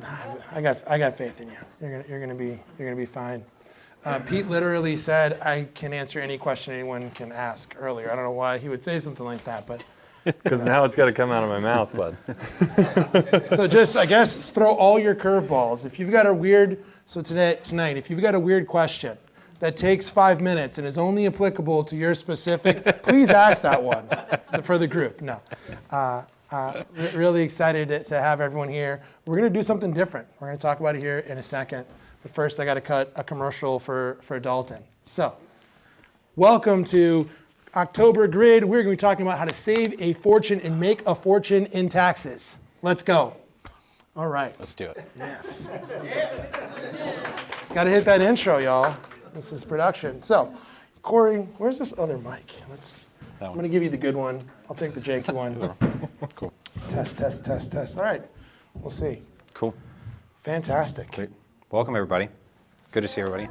I got faith in you. You're gonna be fine. Pete literally said, I can answer any question anyone can ask earlier. I don't know why he would say something like that, but. Because now it's got to come out of my mouth, bud. So just, I guess, throw all your curveballs. If you've got a weird, tonight, if you've got a weird question that takes 5 minutes and is only applicable to your specific, please ask that one for the group. No. Really excited to have everyone here. We're going to do something different. We're going to talk about it here in a second. But first, I got to cut a commercial for Dalton. So, welcome to October Grid. We're going to be talking about how to save a fortune and make a fortune in taxes. Let's go. All right. Let's do it. Yes. Got to hit that intro, y'all. This is production. So, Corey, where's this other mic? I'm going to give you the good one. I'll take the janky one. Cool. Test. All right. We'll see. Cool. Fantastic. Great. Welcome, everybody. Good to see everybody.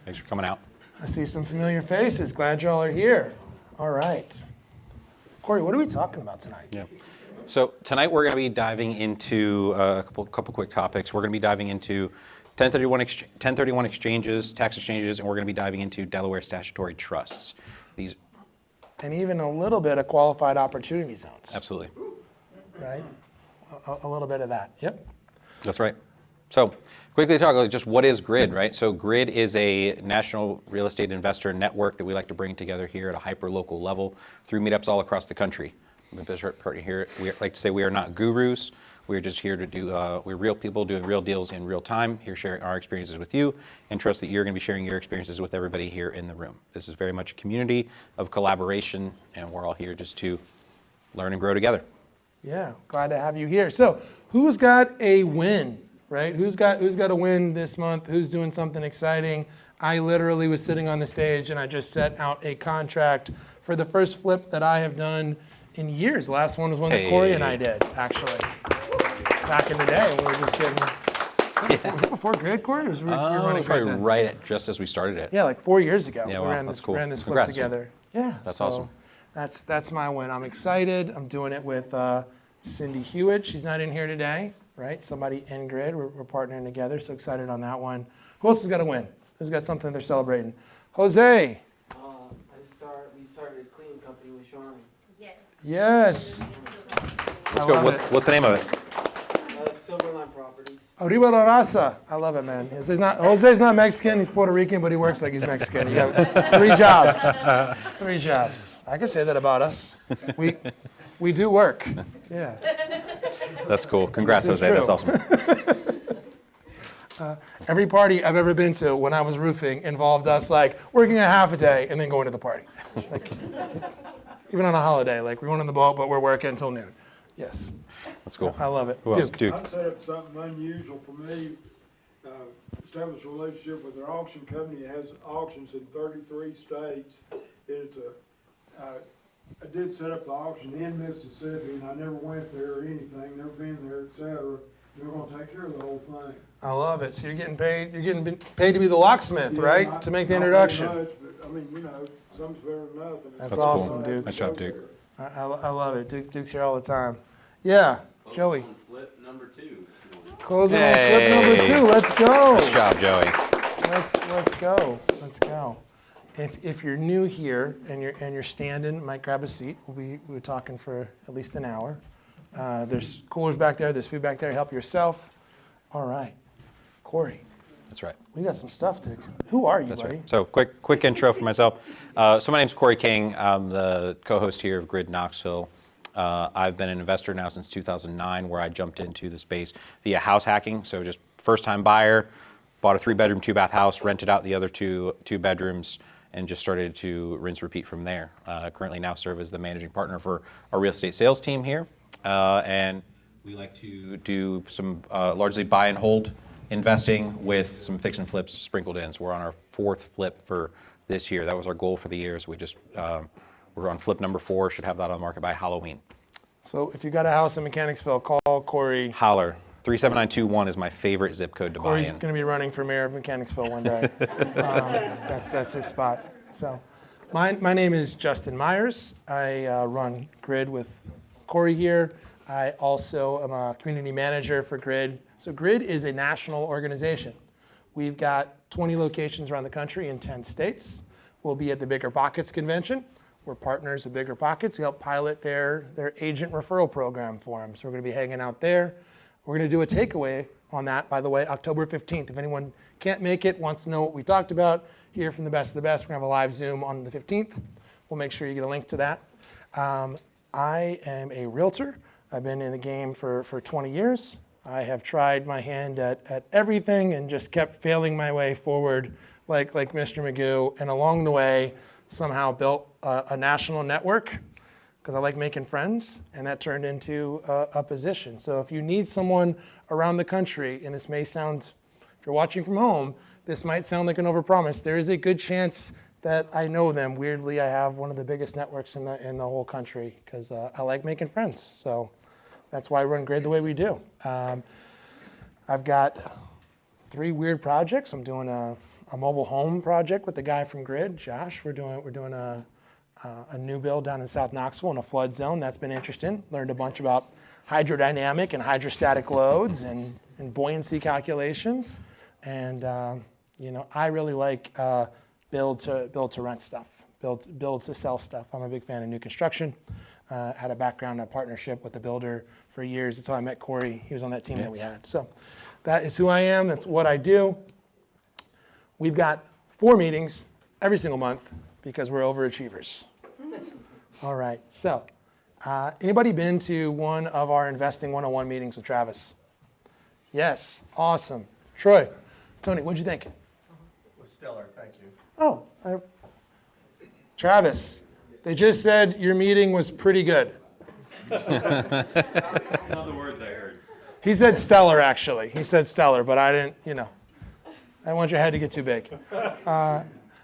Thanks for coming out. I see some familiar faces. Glad y'all are here. All right. Corey, what are we talking about tonight? Yeah. So tonight we're going to be diving into a couple quick topics. We're going to be diving into 1031 exchanges, tax exchanges, and we're going to be diving into Delaware statutory trusts. And even a little bit of qualified opportunity zones. Absolutely. Right? A little bit of that. Yep. That's right. So quickly talk about just what is Grid, right? So Grid is a national real estate investor network that we like to bring together here at a hyper-local level through meetups all across the country. Here, we like to say we are not gurus. We're just here to do, we're real people doing real deals in real time, here sharing our experiences with you, and trust that you're going to be sharing your experiences with everybody here in the room. This is very much a community of collaboration, and we're all here just to learn and grow together. Yeah, glad to have you here. So who's got a win? Right? Who's got a win this month? Who's doing something exciting? I literally was sitting on the stage and I just set out a contract for the first flip that I have done in years. The last one was one that Corey and I did, actually. Back in the day, we were just getting. Was it before Grid, Corey? Or was we were running probably right at just as we started it. Yeah, like 4 years ago. Yeah, we wow, ran that's this, cool. ran this flip Congrats, together. Yeah, that's awesome. That's my win. I'm excited. I'm doing it with Cindy Hewitt. She's not in here today. Right? Somebody in Grid. We're partnering together. So excited on that one. Who else has got a win? Who's got something they're celebrating? Jose. We started a cleaning company with Sean. Yes. Let's go. What's the name of it? Silverline Properties. Arriba la raza. I love it, man. Jose's not Mexican. He's Puerto Rican, but he works like he's Mexican. You got 3 jobs. 3 jobs. I can say that about us. We do work. Yeah. That's cool. Congrats, Jose. True. That's awesome. Every party I've ever been to when I was roofing involved us like working a half a day and then going to the party. Like, even on a holiday, like we're going on the boat, but we're working until noon. Yes. That's cool. I love it. Who else? Duke. I set up something unusual for me. Established a relationship with an auction company that has auctions in 33 states. I did set up the auction in Mississippi, and I never went there or anything, never been there, etc. They're going to take care of the whole thing. I love it. So you're getting paid. You're getting paid to be the locksmith, Yeah, right? To make the introduction. Not very much, but, I mean, some's better than nothing. That's cool. awesome, Duke. Nice job, Duke. I love it. Duke's here all the time. Yeah, Joey. Flip number 2. Closing on flip number 2. Let's go. Good job, Joey. Let's go. If you're new here and you're standing, might grab a seat. We're talking for at least an hour. There's coolers back there. There's food back there. Help yourself. All right, Corey. That's right. We got some stuff to. Who are you, That's buddy? right. So quick intro for myself. So my name's Corey King. I'm the co-host here of Grid Knoxville. I've been an investor now since 2009, where I jumped into the space via house hacking. So just first-time buyer, bought a 3-bedroom, 2-bath house, rented out the other two bedrooms, and just started to rinse repeat from there. Currently now serve as the managing partner for our real estate sales team here. And we like to do some largely buy and hold investing with some fix and flips sprinkled in. So we're on our 4th flip for this year. That was our goal for the year. So we're on flip number 4, should have that on the market by Halloween. So if you got a house in Mechanicsville, call Corey. Holler. 37921 is my favorite zip code to buy Corey's in. going to be running for mayor of Mechanicsville one day. That's his spot. So my name is Justin Myers. I run Grid with Corey here. I also am a community manager for Grid So Grid is a national organization. We've got 20 locations around the country in 10 states. We'll be at the Bigger Pockets convention. We're partners with Bigger Pockets. We help pilot their agent referral program for them. So we're going to be hanging out there. We're going to do a takeaway on that, by the way, October 15th. If anyone can't make it, wants to know what we talked about, hear from the best of the best, we're going to have a live Zoom on the 15th. We'll make sure you get a link to that. I am a realtor. I've been in the game for 20 years. I have tried my hand at everything and just kept failing my way forward like Mr. Magoo. And along the way, somehow built a national network because I like making friends, and that turned into a position. So if you need someone around the country, and this may sound, if you're watching from home, this might sound like an overpromise. There is a good chance that I know them. Weirdly, I have one of the biggest networks in the whole country because I like making friends. So that's why I run Grid the way we do. I've got 3 weird projects. I'm doing a mobile home project with the guy from Grid, Josh. We're doing a new build down in South Knoxville in a flood zone. That's been interesting. Learned a bunch about hydrodynamic and hydrostatic loads and buoyancy calculations. And I really like build to rent stuff, build to sell stuff. I'm a big fan of new construction. Had a background, a partnership with the builder for years. That's how I met Corey. He was on that team that we had. So that is who I am. That's what I do. We've got 4 meetings every single month because we're overachievers. All right. So anybody been to one of our Investing 101 meetings with Travis? Yes. Awesome. Troy, Tony, what'd you think? It was stellar, thank you. Oh, Travis, they just said your meeting was pretty good. In other words, I heard. He said stellar, actually. He said stellar, but I didn't, I don't want your head to get too big.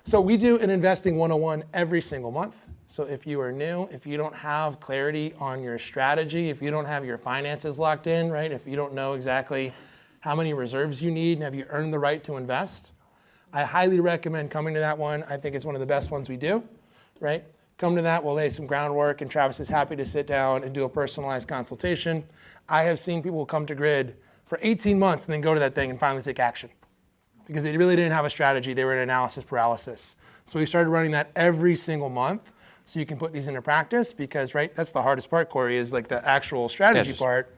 So we do an Investing 101 every single month. So if you are new, if you don't have clarity on your strategy, if you don't have your finances locked in, right? If you don't know exactly how many reserves you need and have you earned the right to invest, I highly recommend coming to that one. I think it's one of the best ones we do, right? Come to that, we'll lay some groundwork, and Travis is happy to sit down and do a personalized consultation. I have seen people come to Grid for 18 months and then go to that thing and finally take action because they really didn't have a strategy. They were in analysis paralysis. So we started running that every single month so you can put these into practice because, right, that's the hardest part, Corey, is like the actual strategy part.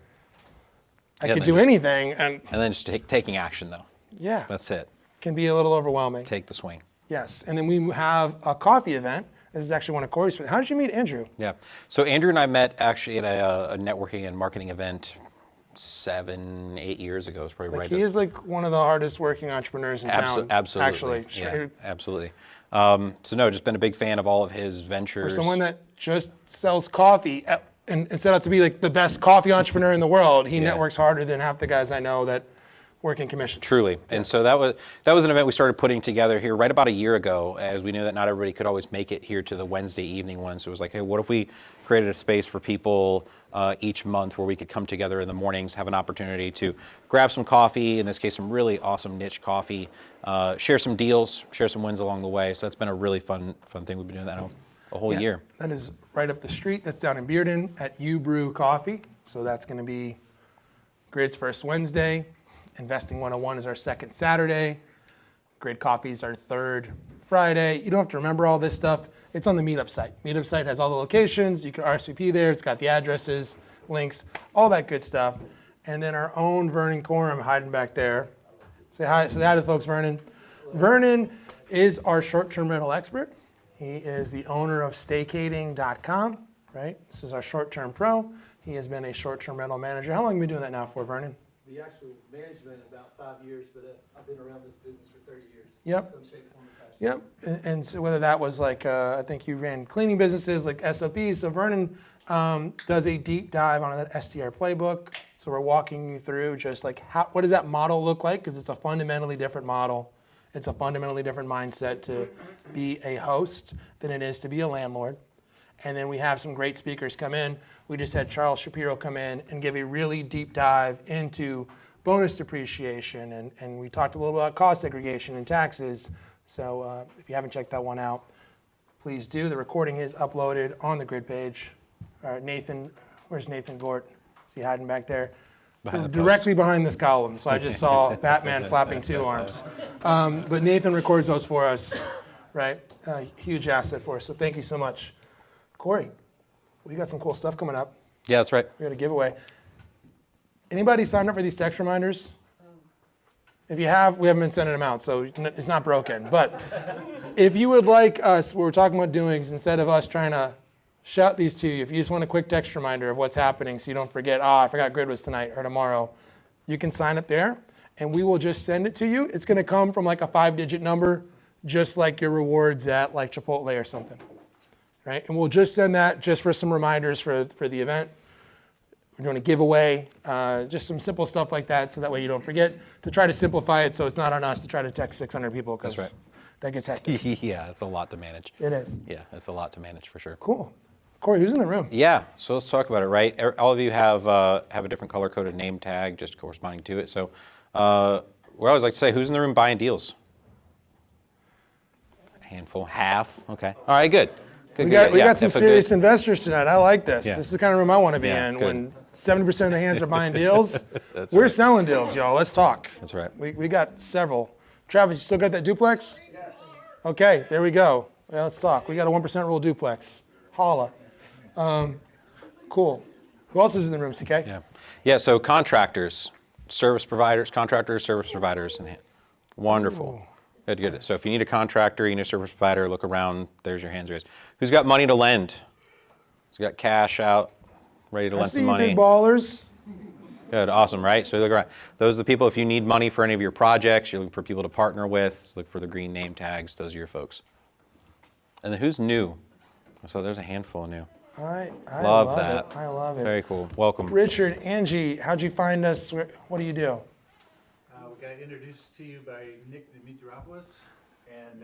I could do anything. And then just taking action, though. Yeah. That's it. Can be a little overwhelming. Take the swing. Yes. And then we have a coffee event. This is actually one of Corey's friends. How did you meet Andrew? Yeah. So Andrew and I met actually at a networking and marketing event 7-8 years ago. It's probably right. He is like one of the hardest working entrepreneurs in town. Absolutely. Actually. Yeah, absolutely. So no, just been a big fan of all of his ventures. For someone that just sells coffee and set out to be like the best coffee entrepreneur in the world, he networks harder than half the guys I know that work in commissions. Truly. And so that was an event we started putting together here right about a year ago, as we knew that not everybody could always make it here to the Wednesday evening one. So it was like, hey, what if we created a space for people each month where we could come together in the mornings, have an opportunity to grab some coffee, in this case, some really awesome niche coffee, share some deals, share some wins along the way. So that's been a really fun thing. We've been doing that a whole year. That is right up the street. That's down in Bearden at You Brew Coffee. So that's going to be Grid's first Wednesday. Investing 101 is our second Saturday. Grid Coffee is our third Friday. You don't have to remember all this stuff. It's on the Meetup site. Meetup site has all the locations. You can RSVP there. It's got the addresses, links, all that good stuff. And then our own Vernon Corum hiding back there. Say hi to the folks, Vernon. Vernon is our short-term rental expert. He is the owner of staycating.com, right? This is our short-term pro. He has been a short-term rental manager. How long have you been doing that now for, Vernon? The actual management about 5 years, but I've been around this business for 30 years. Yep. In some shape, form, or fashion. Yep, and so whether that was like, I think you ran cleaning businesses like SOPs. So Vernon does a deep dive on that STR playbook. So we're walking you through just like what does that model look like? Because it's a fundamentally different model. It's a fundamentally different mindset to be a host than it is to be a landlord. And then we have some great speakers come in. We just had Charles Shapiro come in and give a really deep dive into bonus depreciation. And we talked a little bit about cost segregation and taxes. So if you haven't checked that one out, please do. The recording is uploaded on the Grid page. Nathan, where's Nathan Gort? Is he hiding back there? Behind the post. directly behind this column, so I just saw Batman flapping 2 arms. But Nathan records those for us, right? Huge asset for us, so thank you so much. Corey, we got some cool stuff coming up. Yeah, that's right. We got a giveaway. Anybody signed up for these text reminders? If you have, we haven't been sending them out, so it's not broken. But if you would like us, what we're talking about doing is instead of us trying to shout these to you, if you just want a quick text reminder of what's happening so you don't forget, I forgot grid was tonight or tomorrow, you can sign up there and we will just send it to you. It's going to come from like a 5-digit number, just like your rewards at like Chipotle or something, right? And we'll just send that just for some reminders for the event. We're doing a giveaway, just some simple stuff like that so that way you don't forget, to try to simplify it so it's not on us to try to text 600 people because That's right. that gets hectic. Yeah, it's a lot to manage. It is. Yeah, it's a lot to manage for sure. Cool. Corey, who's in the room? Yeah, so let's talk about it, right? All of you have a different color-coded name tag just corresponding to it. So we always like to say, who's in the room buying deals? A handful, half, okay. All right, good. Good, We good, got yeah, some definitely serious good. investors tonight. I like this. Yeah. This is the kind of room I want to be Yeah, in good. when 70% of the hands are buying deals. That's We're right. selling deals, y'all. Let's talk. That's right. We got several. Travis, you still got that duplex? Yes. Okay, there we go. Yeah, let's talk. We got a 1% rule duplex. Holla. Cool. Who else is in the room, CK? Yeah, yeah. So contractors, service providers, contractors, service providers, and wonderful. Good, good. So if you need a contractor, you need a service provider, look around. There's your hands raised. Who's got money to lend? Who's got cash out, ready to I lend see some you money? big ballers. Good, awesome, right? So look around. Those are the people. If you need money for any of your projects, you're looking for people to partner with. Look for the green name tags. Those are your folks. And then who's new? So there's a handful of new. I Love that. It. I love it. Very cool. Welcome. Richard, Angie, how'd you find us? What do you do? We got introduced to you by Nick Dimitropoulos, and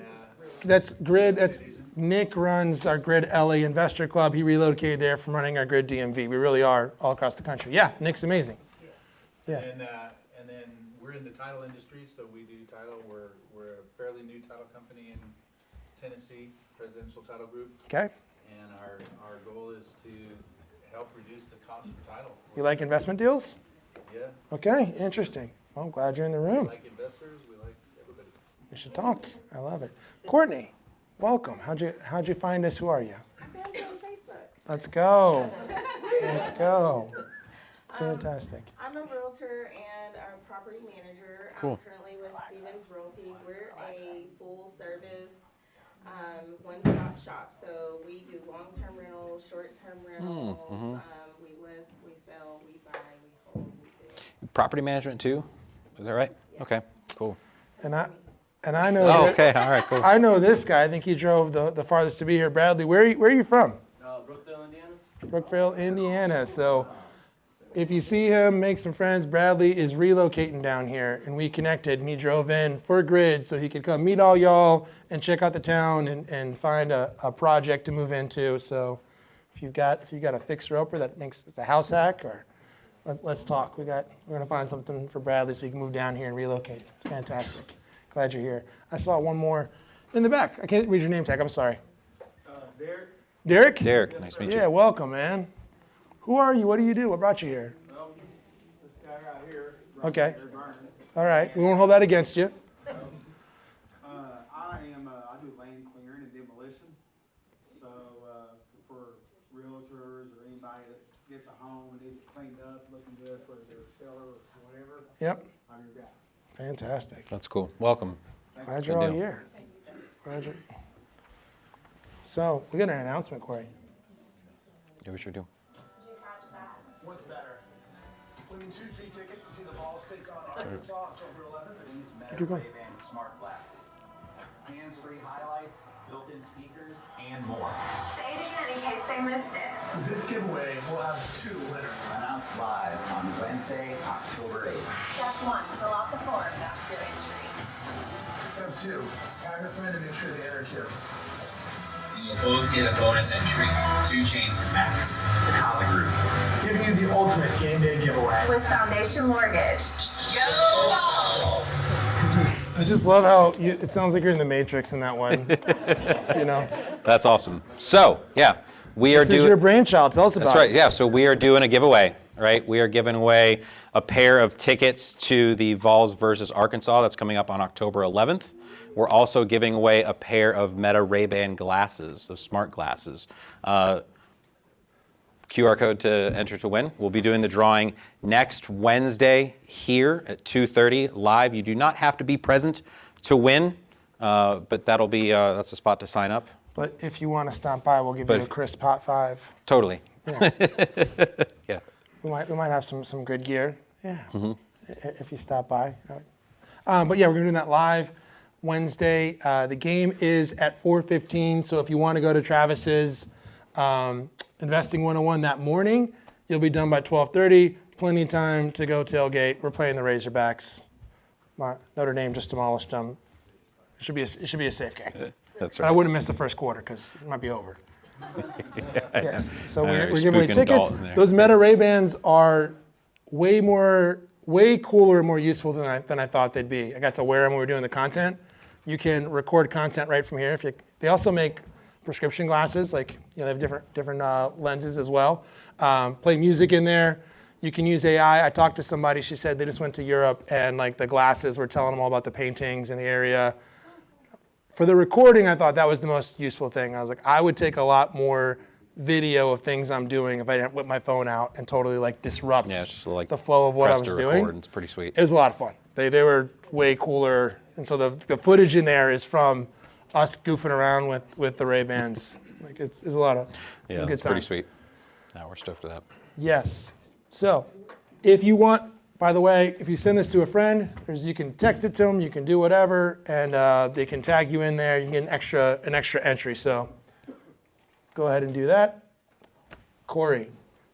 That's Grid. That's Nick runs our Grid LA Investor Club. He relocated there from running our Grid DMV. We really are all across the country. Yeah, Nick's amazing. Yeah. and then we're in the title industry, so we do title. We're a fairly new title company in Tennessee, Presidential Title Group, Okay. and our goal is to help reduce the cost for title. You like investment deals? Yeah, Okay, interesting. Well, I'm glad you're in the we room. like investors, we like everybody. We should talk. I love it. Courtney, welcome. How'd you find us? Who are you? I found you on Facebook. Let's go. Let's go. Fantastic. I'm a realtor and a property manager. Cool. I'm currently with Stevens Realty. We're a full service, one-stop shop. So we do long-term rentals, short-term rentals. We list, we sell, we buy, we hold, we do. Property management too? Is that right? Okay, cool. And I know. Oh, that- okay, all right, cool. I know this guy. I think he drove the farthest to be here. Bradley, where are you from? Brookville, Indiana? Brookville, Indiana. So if you see him, make some friends. Bradley is relocating down here, and we connected, and he drove in for Grid so he could come meet all y'all and check out the town and find a project to move into. So if you've got a fixer-upper that thinks it's a house hack, or let's talk. We're gonna find something for Bradley so he can move down here and relocate. It's fantastic. Glad you're here. I saw one more in the back. I can't read your name tag. I'm sorry. Derek, Derek? Derek, nice to meet you. Yeah, welcome, man. Who are you? What do you do? What brought you here? this guy right here. Okay. They're burning. All right. We won't hold that against you. I do land clearing and demolition. So, for realtors or anybody that gets a home and needs it cleaned up, looking good for their seller or whatever, Yep. I'm your guy. Fantastic. That's cool. Welcome. Glad you're Good all deal. here. Glad you're... So, we got an announcement, Corey. Yeah, we sure do. What's better? Winning 2 free tickets to see the Vols take on Arkansas October 11th. Keep going. Ray-Ban smart glasses, hands-free highlights, built-in speakers, and more. Say it again in case they missed it. This giveaway will have 2 winners. Announced live on Wednesday, October 8th. Step 1, fill out the form. That's your entry. Step 2, tag a friend and make sure they enter too. You'll both get a bonus entry, 2 chances max. The Kaza Group. Giving you the ultimate game day giveaway. With Foundation Mortgage. I just love how it sounds like you're in the Matrix in that one. You know, That's awesome. So, yeah, we are this is doing. your brainchild. Tell us about That's right. it. Yeah. So we are doing a giveaway. right? We are giving away a pair of tickets to the Vols versus Arkansas. That's coming up on October 11th. We're also giving away a pair of Meta Ray-Ban glasses, the smart glasses. QR code to enter to win. We'll be doing the drawing next Wednesday here at 2:30 live. You do not have to be present to win, but that'll be that's a spot to sign up. But if you want to stop by, we'll give you a crisp hot 5. Totally. Yeah. Yeah. We might have some good gear. Yeah. If you stop by. But yeah, we're gonna do that live Wednesday. The game is at 4:15. So if you want to go to Travis's Investing 101 that morning, you'll be done by 12:30. Plenty of time to go tailgate. We're playing the Razorbacks. Notre Dame just demolished them. It should be a safe game. That's But I right. wouldn't miss the first quarter because it might be over. Yes. So I know, we're you're giving away spooking tickets. Dalton there. Those Meta Ray-Bans are way cooler and more useful than I thought they'd be. I got to wear them when we were doing the content. You can record content right from here. They also make prescription glasses, like they have different lenses as well. Play music in there. You can use AI. I talked to somebody. She said they just went to Europe and like the glasses were telling them all about the paintings in the area. For the recording, I thought that was the most useful thing. I was like, I would take a lot more video of things I'm doing if I didn't whip my phone out and totally like disrupt Yeah, it's just like the flow of what I press was to doing. record. It's pretty sweet. It was a lot of fun. They were way cooler, and so the footage in there is from us goofing around with the Ray-Bans. Like it's a lot of Yeah, it's a good it's pretty time. sweet. Now we're stoked for that. Yes. So, if you want, by the way, if you send this to a friend, you can text it to them, you can do whatever, and they can tag you in there. You can get an extra entry. So, go ahead and do that. Corey,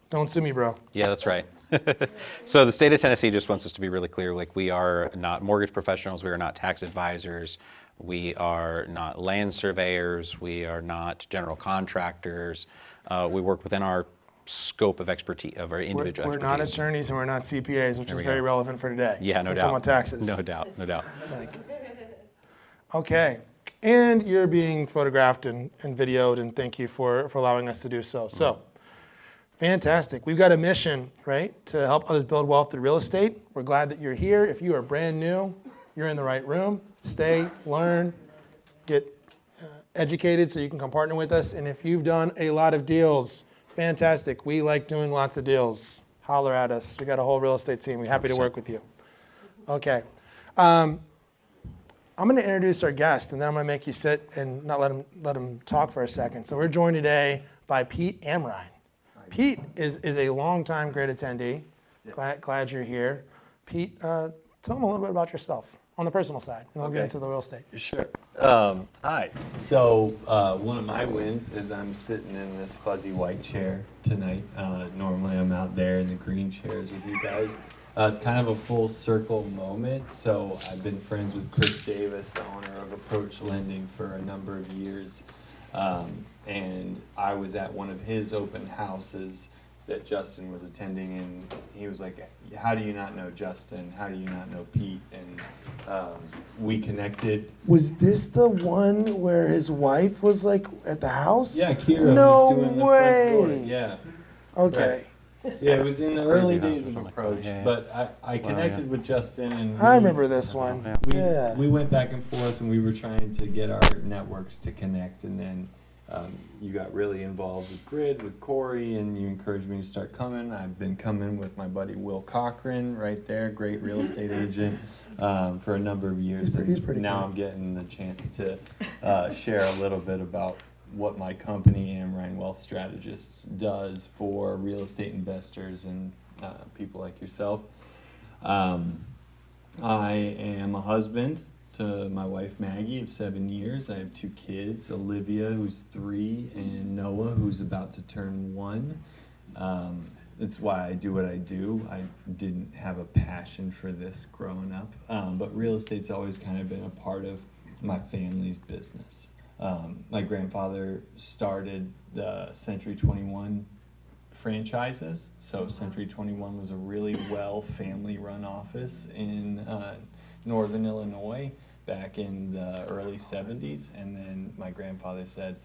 don't sue me, bro. Yeah, that's right. So the state of Tennessee just wants us to be really clear. Like, we are not mortgage professionals. We are not tax advisors. We are not land surveyors. We are not general contractors. We work within our scope of expertise, of our individual We're expertise. not attorneys and we're not CPAs, which is we very go. relevant for today. Yeah, no We're doubt. talking about taxes. No doubt, no doubt. Okay. And you're being photographed and videoed, and thank you for allowing us to do so. So, fantastic. We've got a mission, right, to help others build wealth through real estate. We're glad that you're here. If you are brand new, you're in the right room. Stay, learn, get educated so you can come partner with us. And if you've done a lot of deals, fantastic. We like doing lots of deals. Holler at us. We got a whole real estate team. We're happy to work with you. Okay. I'm going to introduce our guest, and then I'm going to make you sit and not let him talk for a second. So we're joined today by Pete Amrine. Pete is a longtime great attendee. Glad you're here. Pete, tell them a little bit about yourself on the personal side, and we'll get into the real estate. Sure. Hi. So one of my wins is I'm sitting in this fuzzy white chair tonight. Normally I'm out there in the green chairs with you guys. It's kind of a full circle moment. So I've been friends with Chris Davis, the owner of Approach Lending, for a number of years. And I was at one of his open houses that Justin was attending, and he was like, how do you not know Justin? How do you not know Pete? And we connected. Was this the one where his wife was like at the house? Yeah, Kira No was doing the way. front door. Yeah. Okay. Yeah, it was in the early days of Something like that. Approach, Yeah, yeah. but I connected with Justin, and I remember this one. Yeah. we went back and forth, and we were trying to get our networks to connect, and then you got really involved with Grid, with Corey, and you encouraged me to start coming. I've been coming with my buddy Will Cochran right there, great real estate agent, for a number of years. He's pretty now good. I'm getting the chance to share a little bit about what my company, Amrine Wealth Strategists, does for real estate investors and people like yourself. I am a husband to my wife Maggie of 7 years. I have 2 kids, Olivia, who's 3, and Noah, who's about to turn 1. That's why I do what I do. I didn't have a passion for this growing up, but real estate's always kind of been a part of my family's business. My grandfather started the Century 21 franchises. So Century 21 was a really well family-run office in Northern Illinois back in the early 70s. And then my grandfather said,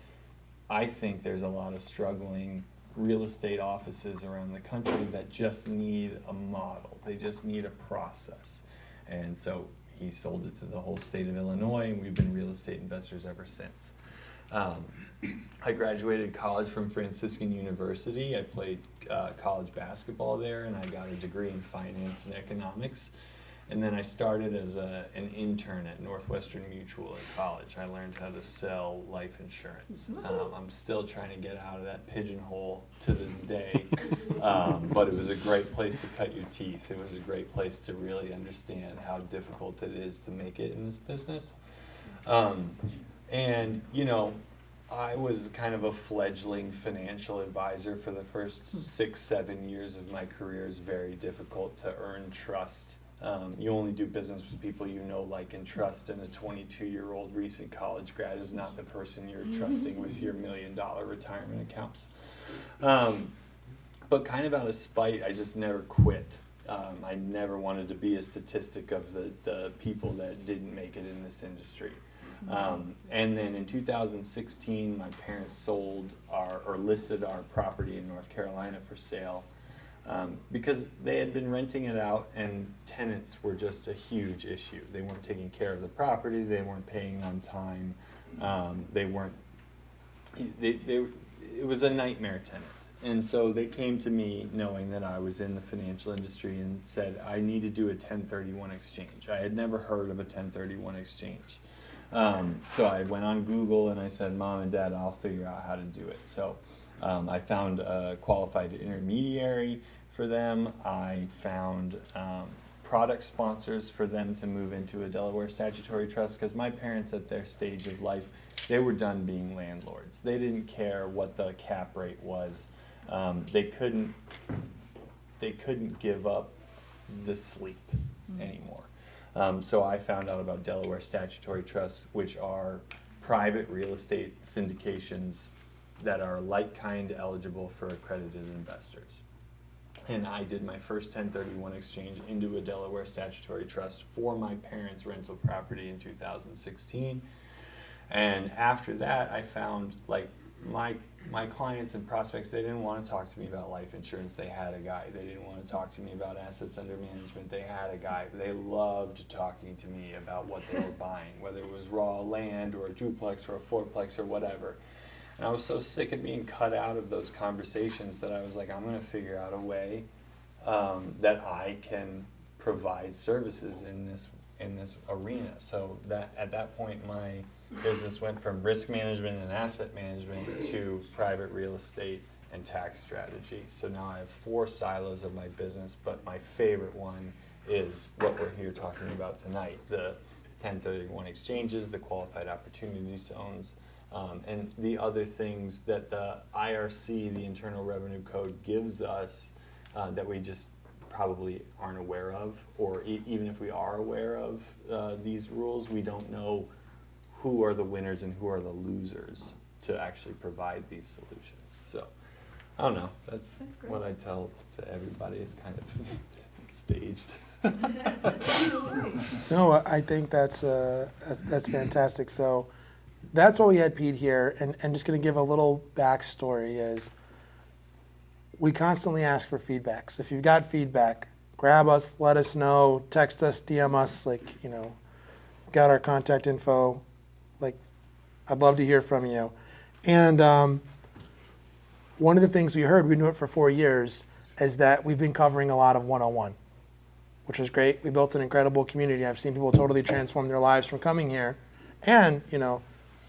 I think there's a lot of struggling real estate offices around the country that just need a model. They just need a process. And so he sold it to the whole state of Illinois, and we've been real estate investors ever since. I graduated college from Franciscan University. I played college basketball there, and I got a degree in finance and economics. And then I started as an intern at Northwestern Mutual in college. I learned how to sell life insurance. I'm still trying to get out of that pigeonhole to this day, but it was a great place to cut your teeth. It was a great place to really understand how difficult it is to make it in this business. And, you know, I was kind of a fledgling financial advisor for the first 6-7 years of my career. It's very difficult to earn trust. You only do business with people you know, like, and trust, and a 22-year-old recent college grad is not the person you're trusting with your $1 million retirement accounts. But kind of out of spite, I just never quit. I never wanted to be a statistic of the people that didn't make it in this industry. And then in 2016, my parents sold listed our property in North Carolina for sale. Because they had been renting it out, and tenants were just a huge issue. They weren't taking care of the property, they weren't paying on time, it was a nightmare tenant. And so they came to me knowing that I was in the financial industry and said, I need to do a 1031 exchange. I had never heard of a 1031 exchange. So I went on Google and I said, Mom and Dad, I'll figure out how to do it. So I found a qualified intermediary for them. I found product sponsors for them to move into a Delaware statutory trust, because my parents at their stage of life, they were done being landlords. They didn't care what the cap rate was. They couldn't give up the sleep anymore. So I found out about Delaware statutory trusts, which are private real estate syndications that are like-kind eligible for accredited investors. And I did my first 1031 exchange into a Delaware statutory trust for my parents' rental property in 2016. And after that, I found, like, my clients and prospects, they didn't want to talk to me about life insurance. They had a guy. They didn't want to talk to me about assets under management. They had a guy. They loved talking to me about what they were buying, whether it was raw land or a duplex or a fourplex or whatever. And I was so sick of being cut out of those conversations that I was like, I'm going to figure out a way that I can provide services in this arena. So that at that point, my business went from risk management and asset management to private real estate and tax strategy. So now I have 4 silos of my business, but my favorite one is what we're here talking about tonight: the 1031 exchanges, the qualified opportunity zones. And the other things that the IRC, the Internal Revenue Code, gives us that we just probably aren't aware of, or even if we are aware of these rules, we don't know who are the winners and who are the losers to actually provide these solutions. So, I don't know, that's what I tell to everybody. It's kind of staged. No, I think that's fantastic. So that's why we had Pete here, and just going to give a little backstory is we constantly ask for feedback. So if you've got feedback, grab us, let us know, text us, DM us, got our contact info. I'd love to hear from you. And one of the things we heard, we've been doing it for 4 years, is that we've been covering a lot of one-on-one, which is great. We built an incredible community. I've seen people totally transform their lives from coming here. And,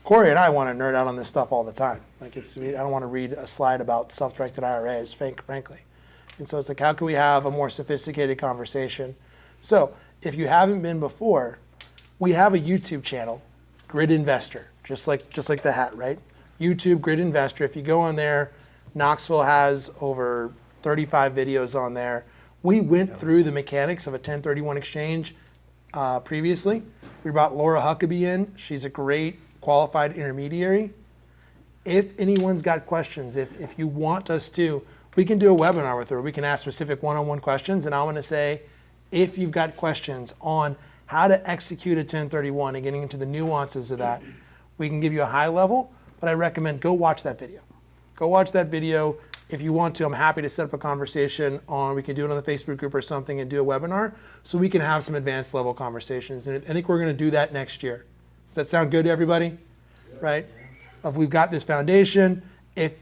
Corey and I want to nerd out on this stuff all the time. I don't want to read a slide about self-directed IRAs, frankly. And so it's like, how can we have a more sophisticated conversation? So if you haven't been before, we have a YouTube channel, Grid Investor, just like the hat, right? YouTube, Grid Investor. If you go on there, Knoxville has over 35 videos on there. We went through the mechanics of a 1031 exchange previously. We brought Laura Huckabee in. She's a great qualified intermediary. If anyone's got questions, if you want us to, we can do a webinar with her. We can ask specific one-on-one questions, and I want to say, if you've got questions on how to execute a 1031 and getting into the nuances of that, we can give you a high level, but I recommend go watch that video. Go watch that video. if you want to, I'm happy to set up a conversation we can do it on the Facebook group or something and do a webinar so we can have some advanced level conversations. And I think we're going to do that next year. Does that sound good to everybody? Right? If we've got this foundation, if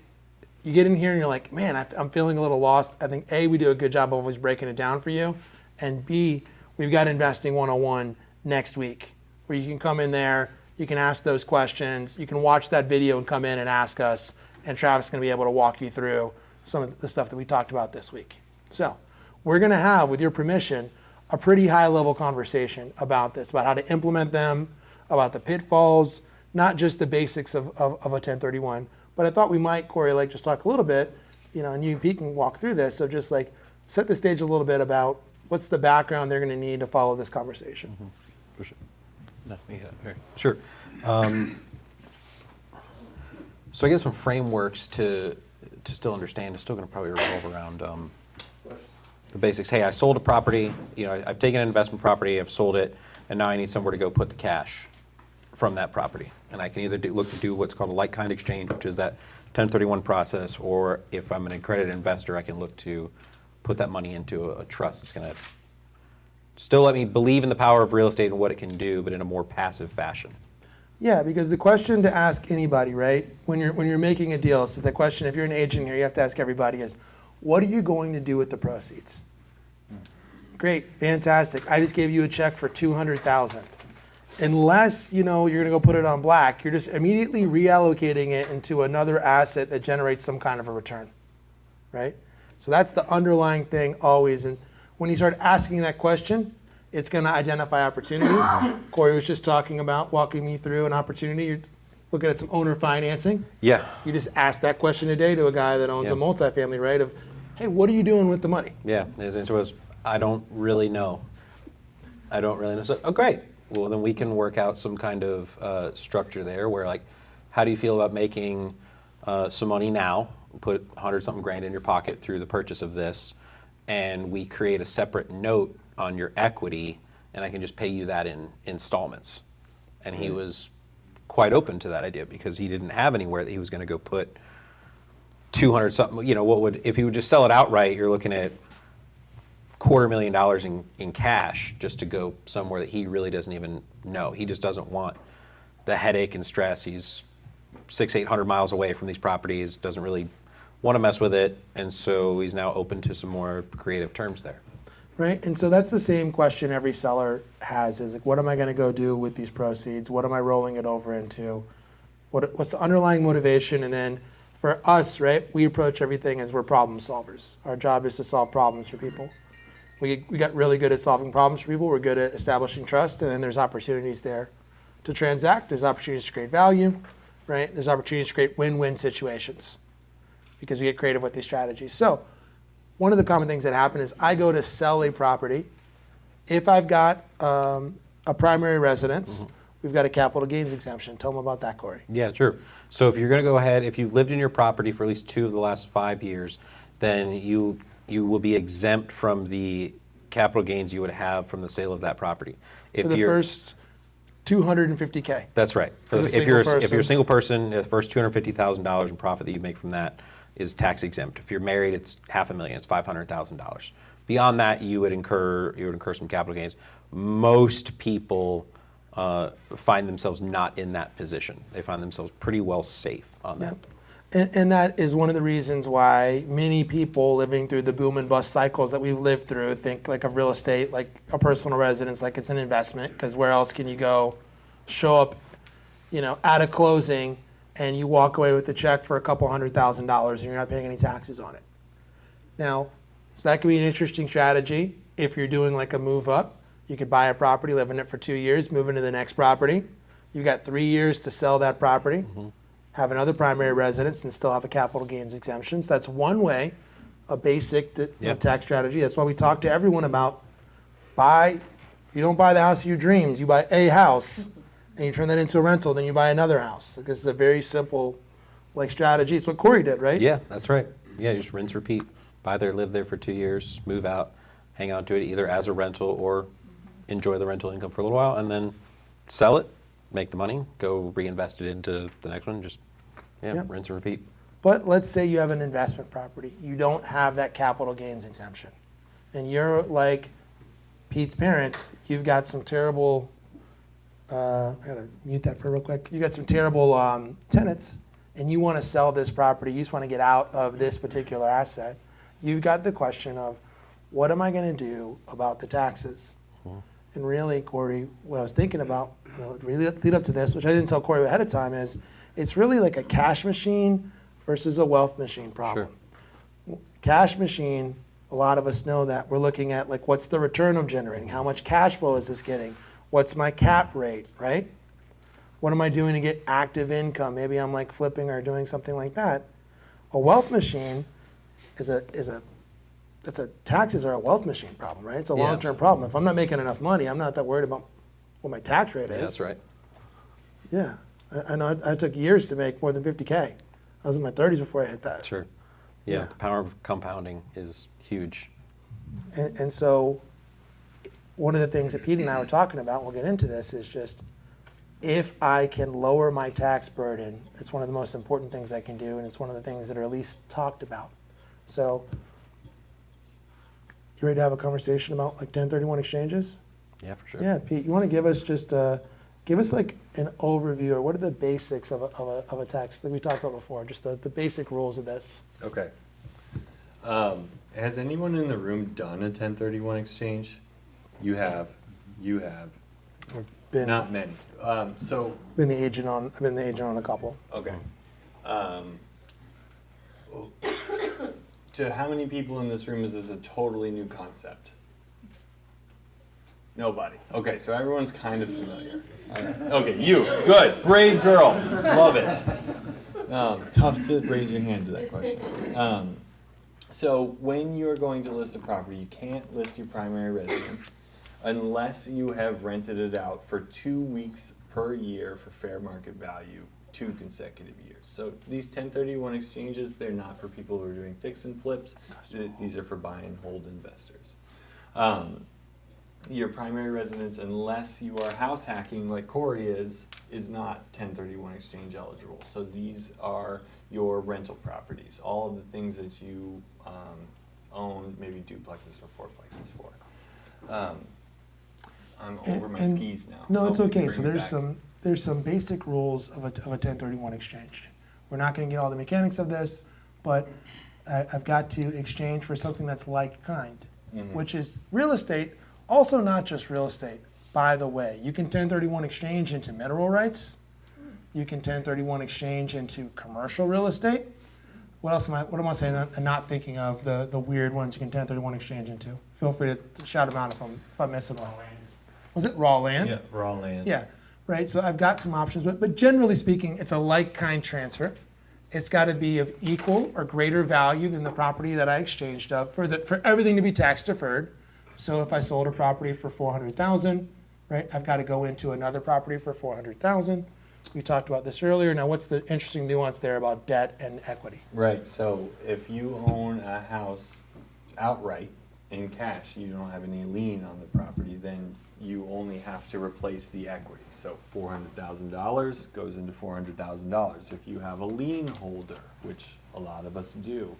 you get in here and you're like, man, I'm feeling a little lost, I think A, we do a good job of always breaking it down for you. And B, we've got Investing 101 next week where you can come in there, you can ask those questions, you can watch that video and come in and ask us. And Travis is going to be able to walk you through some of the stuff that we talked about this week. So we're going to have, with your permission, a pretty high-level conversation about this, about how to implement them, about the pitfalls, not just the basics of a 1031. But I thought we might, Corey, like just talk a little bit, and you and Pete can walk through this, so just like set the stage a little bit about what's the background they're going to need to follow this conversation. Mm-hmm. For sure. No, here. Sure. So I guess some frameworks to still understand is still going to probably revolve around the basics. Hey, I sold a property. I've taken an investment property, I've sold it, and now I need somewhere to go put the cash from that property. And I can either look to do what's called a like-kind exchange, which is that 1031 process, or if I'm an accredited investor, I can look to put that money into a trust. It's going to still let me believe in the power of real estate and what it can do, but in a more passive fashion. Yeah, because the question to ask anybody, right, when you're making a deal, so the question, if you're an agent here, you have to ask everybody is, what are you going to do with the proceeds? Great, fantastic. I just gave you a check for $200,000. Unless you're going to go put it on black, you're just immediately reallocating it into another asset that generates some kind of a return, right? So that's the underlying thing always. And when you start asking that question, it's going to identify opportunities. Corey was just talking about walking me through an opportunity. You're looking at some owner financing. Yeah. You just ask that question today to a guy that owns a multifamily, right? Of, hey, what are you doing with the money? Yeah. His answer was, I don't really know. So, oh, great. Well, then we can work out some kind of structure there where, like, how do you feel about making some money now, put 100-something grand in your pocket through the purchase of this, and we create a separate note on your equity, and I can just pay you that in installments. And he was quite open to that idea because he didn't have anywhere that he was going to go put 200-something. What would, if he would just sell it outright, you're looking at $250,000 in cash just to go somewhere that he really doesn't even know. He just doesn't want the headache and stress. He's 600-800 miles away from these properties, doesn't really want to mess with it, and so he's now open to some more creative terms there. Right, and so that's the same question every seller has, is like, what am I going to go do with these proceeds? What am I rolling it over into? What's the underlying motivation? And then for us, right, we approach everything as we're problem solvers. Our job is to solve problems for people. We got really good at solving problems for people. We're good at establishing trust, and then there's opportunities there to transact. There's opportunities to create value, right? There's opportunities to create win-win situations because we get creative with these strategies. So one of the common things that happen is I go to sell a property. If I've got a primary residence, we've got a capital gains exemption. Tell them about that, Corey. Yeah, sure. So if you're going to go ahead, if you've lived in your property for at least 2 of the last 5 years, then you will be exempt from the capital gains you would have from the sale of that property. For the first $250K. That's right. If you're a single person, the first $250,000 in profit that you make from that is tax exempt. If you're married, it's $500,000. It's $500,000. Beyond that, you would incur some capital gains. Most people find themselves not in that position. They find themselves pretty well safe on that. And that is one of the reasons why many people living through the boom and bust cycles that we've lived through think like of real estate, like a personal residence, like it's an investment, because where else can you go show up, at a closing and you walk away with a check for a couple $100,000 and you're not paying any taxes on it. Now, so that could be an interesting strategy if you're doing like a move up. You could buy a property, live in it for 2 years, move into the next property. You've got 3 years to sell that property, have another primary residence, and still have a capital gains exemption. So that's one way, a basic tax strategy. That's why we talk to everyone about you don't buy the house of your dreams, you buy a house and you turn that into a rental, then you buy another house. This is a very simple strategy. It's what Corey did, right? Yeah, that's right. Yeah, you just rinse, repeat. Buy there, live there for 2 years, move out, hang on to it either as a rental or enjoy the rental income for a little while, and then sell it, make the money, go reinvest it into the next one, just rinse and repeat. But let's say you have an investment property. You don't have that capital gains exemption. And you're like Pete's parents, you've got some terrible, I gotta mute that for real quick. You got some terrible tenants and you wanna sell this property, you just wanna get out of this particular asset. You've got the question of, what am I gonna do about the taxes? And really, Corey, what I was thinking about, really lead up to this, which I didn't tell Corey ahead of time, is it's really like a cash machine versus a wealth machine problem. Cash machine, a lot of us know that. We're looking at like, what's the return I'm generating? How much cash flow is this getting? What's my cap rate, right? What am I doing to get active income? Maybe I'm like flipping or doing something like that. A wealth machine taxes are a wealth machine problem, right? It's a long-term problem. If I'm not making enough money, I'm not that worried about what my tax rate is. Yeah, that's right. Yeah, I know I took years to make more than 50K. I was in my 30s before I hit that. Sure. Yeah, the power of compounding is huge. And so one of the things that Pete and I were talking about, we'll get into this, is just if I can lower my tax burden, it's one of the most important things I can do, and it's one of the things that are least talked about. So you ready to have a conversation about like 1031 exchanges? Yeah, for sure. Yeah, Pete, you want to give us just give us like an overview, or what are the basics of a tax that we talked about before, just the basic rules of this. Okay. Has anyone in the room done a 1031 exchange? You have. You have. Been, Not many. So. I've been the agent on a couple. Okay. To how many people in this room is this a totally new concept? Nobody. Okay, so everyone's kind of familiar. All right. Okay, you. Good. Brave girl. Love it. Tough to raise your hand to that question. So when you're going to list a property, you can't list your primary residence unless you have rented it out for 2 weeks per year for fair market value, 2 consecutive years. So these 1031 exchanges, they're not for people who are doing fix and flips. These are for buy and hold investors. Your primary residence, unless you are house hacking like Corey is not 1031 exchange eligible. So these are your rental properties, all of the things that you own, maybe duplexes or fourplexes for. I'm over my skis now. No, it's Hope we okay. can So bring it there's some basic rules of a 1031 exchange. We're not going to get all the mechanics of this, but I've got to exchange for something that's like kind, which is real estate. Also not just real estate, by the way. You can 1031 exchange into mineral rights. You can 1031 exchange into commercial real estate. What am I saying and not thinking of the weird ones you can 1031 exchange into? Feel free to shout them out if I'm missing one. Was it raw land? Yeah, raw land. Yeah, right. So I've got some options, but generally speaking, it's a like-kind transfer. It's got to be of equal or greater value than the property that I exchanged of for everything to be tax deferred. So if I sold a property for $400,000, right, I've got to go into another property for $400,000. We talked about this earlier. Now, what's the interesting nuance there about debt and equity? Right. So if you own a house outright in cash, you don't have any lien on the property, then you only have to replace the equity. So $400,000 goes into $400,000. If you have a lien holder, which a lot of us do,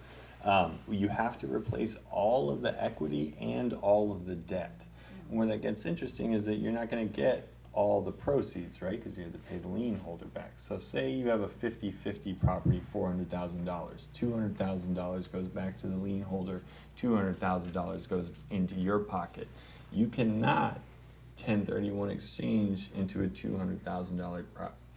you have to replace all of the equity and all of the debt. And where that gets interesting is that you're not going to get all the proceeds, right? Because you have to pay the lien holder back. So say you have a 50-50 property, $400,000. $200,000 goes back to the lien holder. $200,000 goes into your pocket. You cannot 1031 exchange into a $200,000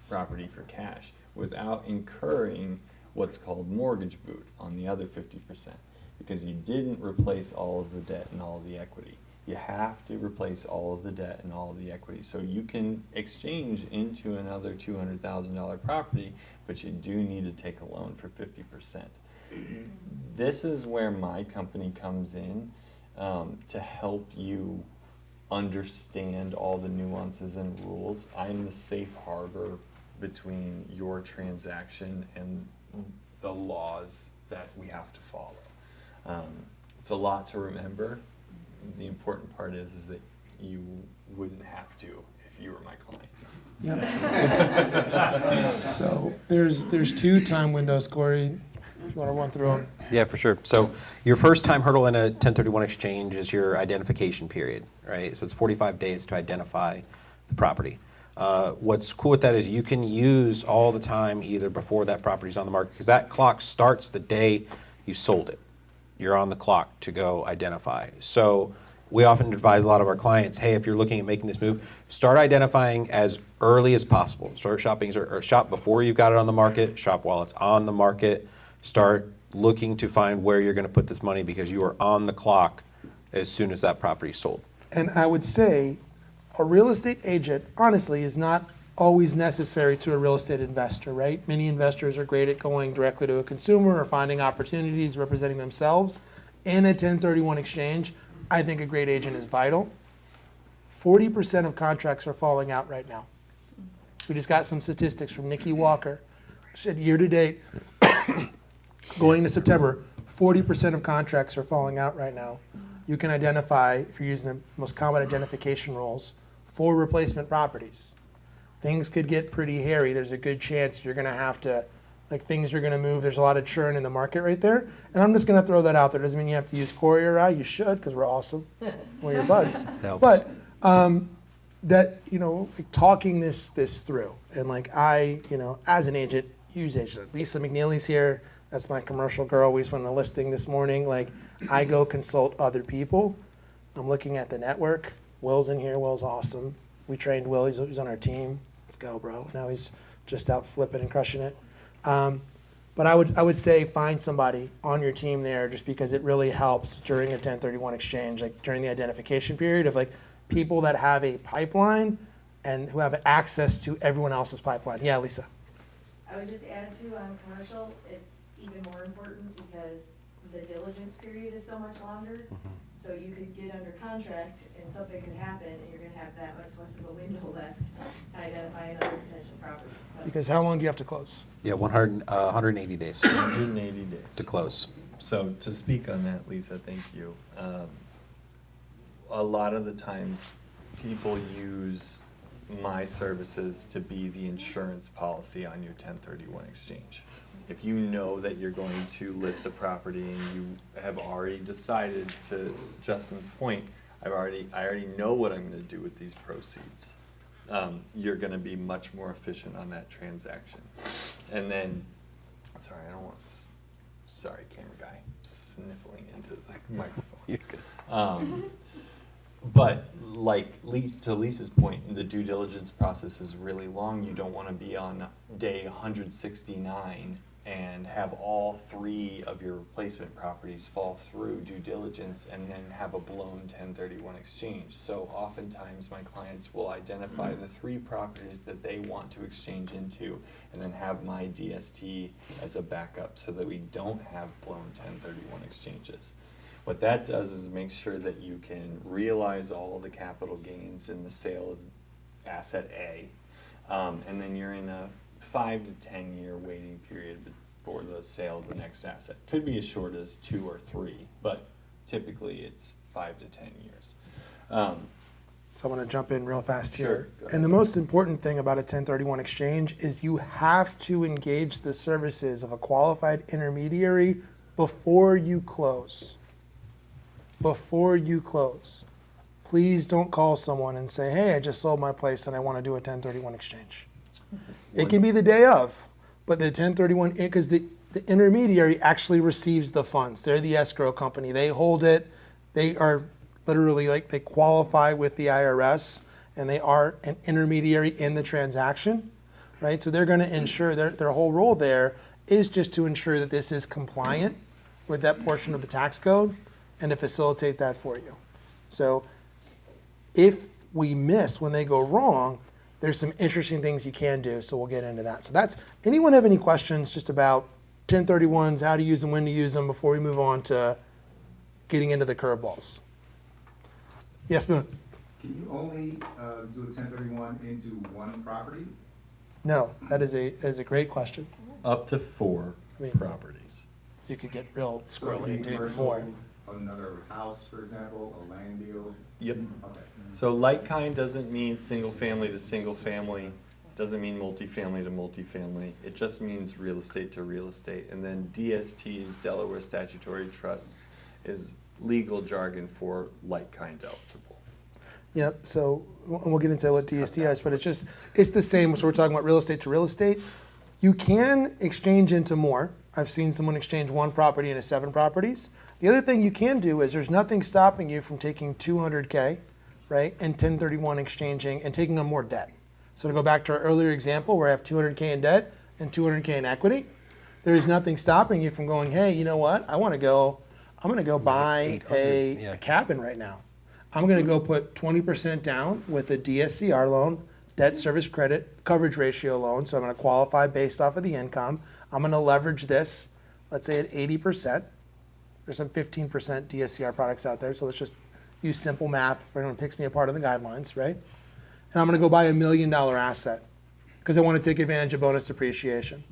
property for cash without incurring what's called mortgage boot on the other 50%, because you didn't replace all of the debt and all of the equity. You have to replace all of the debt and all of the equity. So you can exchange into another $200,000 property, but you do need to take a loan for 50%. This is where my company comes in to help you understand all the nuances and rules. I'm the safe harbor between your transaction and the laws that we have to follow. It's a lot to remember. The important part is that you wouldn't have to if you were my client. Yep. So there's 2 time windows, Corey. If you want to run through them. Yeah, for sure. So your first time hurdle in a 1031 exchange is your identification period, right? So it's 45 days to identify the property. What's cool with that is you can use all the time either before that property's on the market, because that clock starts the day you sold it. You're on the clock to go identify. So we often advise a lot of our clients, hey, if you're looking at making this move, start identifying as early as possible. Start shopping or shop before you've got it on the market, shop while it's on the market. Start looking to find where you're going to put this money because you are on the clock as soon as that property is sold. And I would say a real estate agent, honestly, is not always necessary to a real estate investor, right? Many investors are great at going directly to a consumer or finding opportunities representing themselves. In a 1031 exchange, I think a great agent is vital. 40% of contracts are falling out right now. We just got some statistics from Nikki Walker. She said year to date, going to September, 40% of contracts are falling out right now. You can identify, if you're using the most common identification rules, 4 replacement properties. Things could get pretty hairy. There's a good chance you're gonna have to, like things are gonna move. There's a lot of churn in the market right there. And I'm just gonna throw that out there. Doesn't mean you have to use Corey or I. You should, because we're awesome. We're your buds. Helps. But that, like talking this through. And like as an agent, use agents. Lisa McNeely's here. That's my commercial girl. We just went on a listing this morning. Like I go consult other people. I'm looking at the network. Will's in here. Will's awesome. We trained Will. He's on our team. Let's go, bro. Now he's just out flipping and crushing it. But I would say find somebody on your team there just because it really helps during a 1031 exchange, like during the identification period of like people that have a pipeline and who have access to everyone else's pipeline. Yeah, Lisa. I would just add to on commercial, it's even more important because the diligence period is so much longer. So you could get under contract and something could happen and you're gonna have that much less of a window left to identify another potential property. So Because how long do you have to close? Yeah, 180 days 180 days. to close. So to speak on that, Lisa, thank you. A lot of the times people use my services to be the insurance policy on your 1031 exchange. If you know that you're going to list a property and you have already decided, to Justin's point, I already know what I'm going to do with these proceeds. You're going to be much more efficient on that transaction. And then, sorry, I don't want to, sorry, camera guy, sniffling into the microphone. You're good. But like to Lisa's point, the due diligence process is really long. You don't want to be on day 169 and have all 3 of your replacement properties fall through due diligence and then have a blown 1031 exchange. So oftentimes my clients will identify the 3 properties that they want to exchange into and then have my DST as a backup so that we don't have blown 1031 exchanges. What that does is make sure that you can realize all the capital gains in the sale of asset A, and then you're in a 5 to 10 year waiting period for the sale of the next asset. Could be as short as 2 or 3, but typically it's 5 to 10 years. So I want to jump in real fast Sure, here. go ahead. And the most important thing about a 1031 exchange is you have to engage the services of a qualified intermediary before you close. Before you close. Please don't call someone and say, hey, I just sold my place and I want to do a 1031 exchange. It can be the day of, but the 1031, because the intermediary actually receives the funds. They're the escrow company. They hold it. They are literally like they qualify with the IRS and they are an intermediary in the transaction, right? So they're going to ensure their whole role there is just to ensure that this is compliant with that portion of the tax code and to facilitate that for you. So if we miss when they go wrong, there's some interesting things you can do, so we'll get into that. So that's, anyone have any questions just about 1031s, how to use them, when to use them, before we move on to getting into the curveballs? Yes, Boone? Can you only do a 1031 into one property? No, that is a great question. Up to 4 properties. You could get real So squirrely and do even commercial, more. Another house, for example, a land deal? Yep. Okay. So like kind doesn't mean single family to single family. Doesn't mean multifamily to multifamily. It just means real estate to real estate. And then DSTs, Delaware Statutory Trusts, is legal jargon for like-kind eligible. Yep, so we'll get into what DST is, but it's the same, so we're talking about real estate to real estate. You can exchange into more. I've seen someone exchange one property into 7 properties. The other thing you can do is there's nothing stopping you from taking $200K, right, and 1031 exchanging and taking on more debt. So to go back to our earlier example where I have $200K in debt and $200K in equity, there is nothing stopping you from going, hey, you know what, I'm gonna go buy a cabin right now. I'm gonna go put 20% down with a DSCR loan, debt service credit coverage ratio loan, so I'm gonna qualify based off of the income. I'm gonna leverage this, let's say at 80%. There's some 15% DSCR products out there, so let's just use simple math for anyone who picks me apart on the guidelines, right? And I'm gonna go buy $1 million asset because I wanna take advantage of bonus depreciation.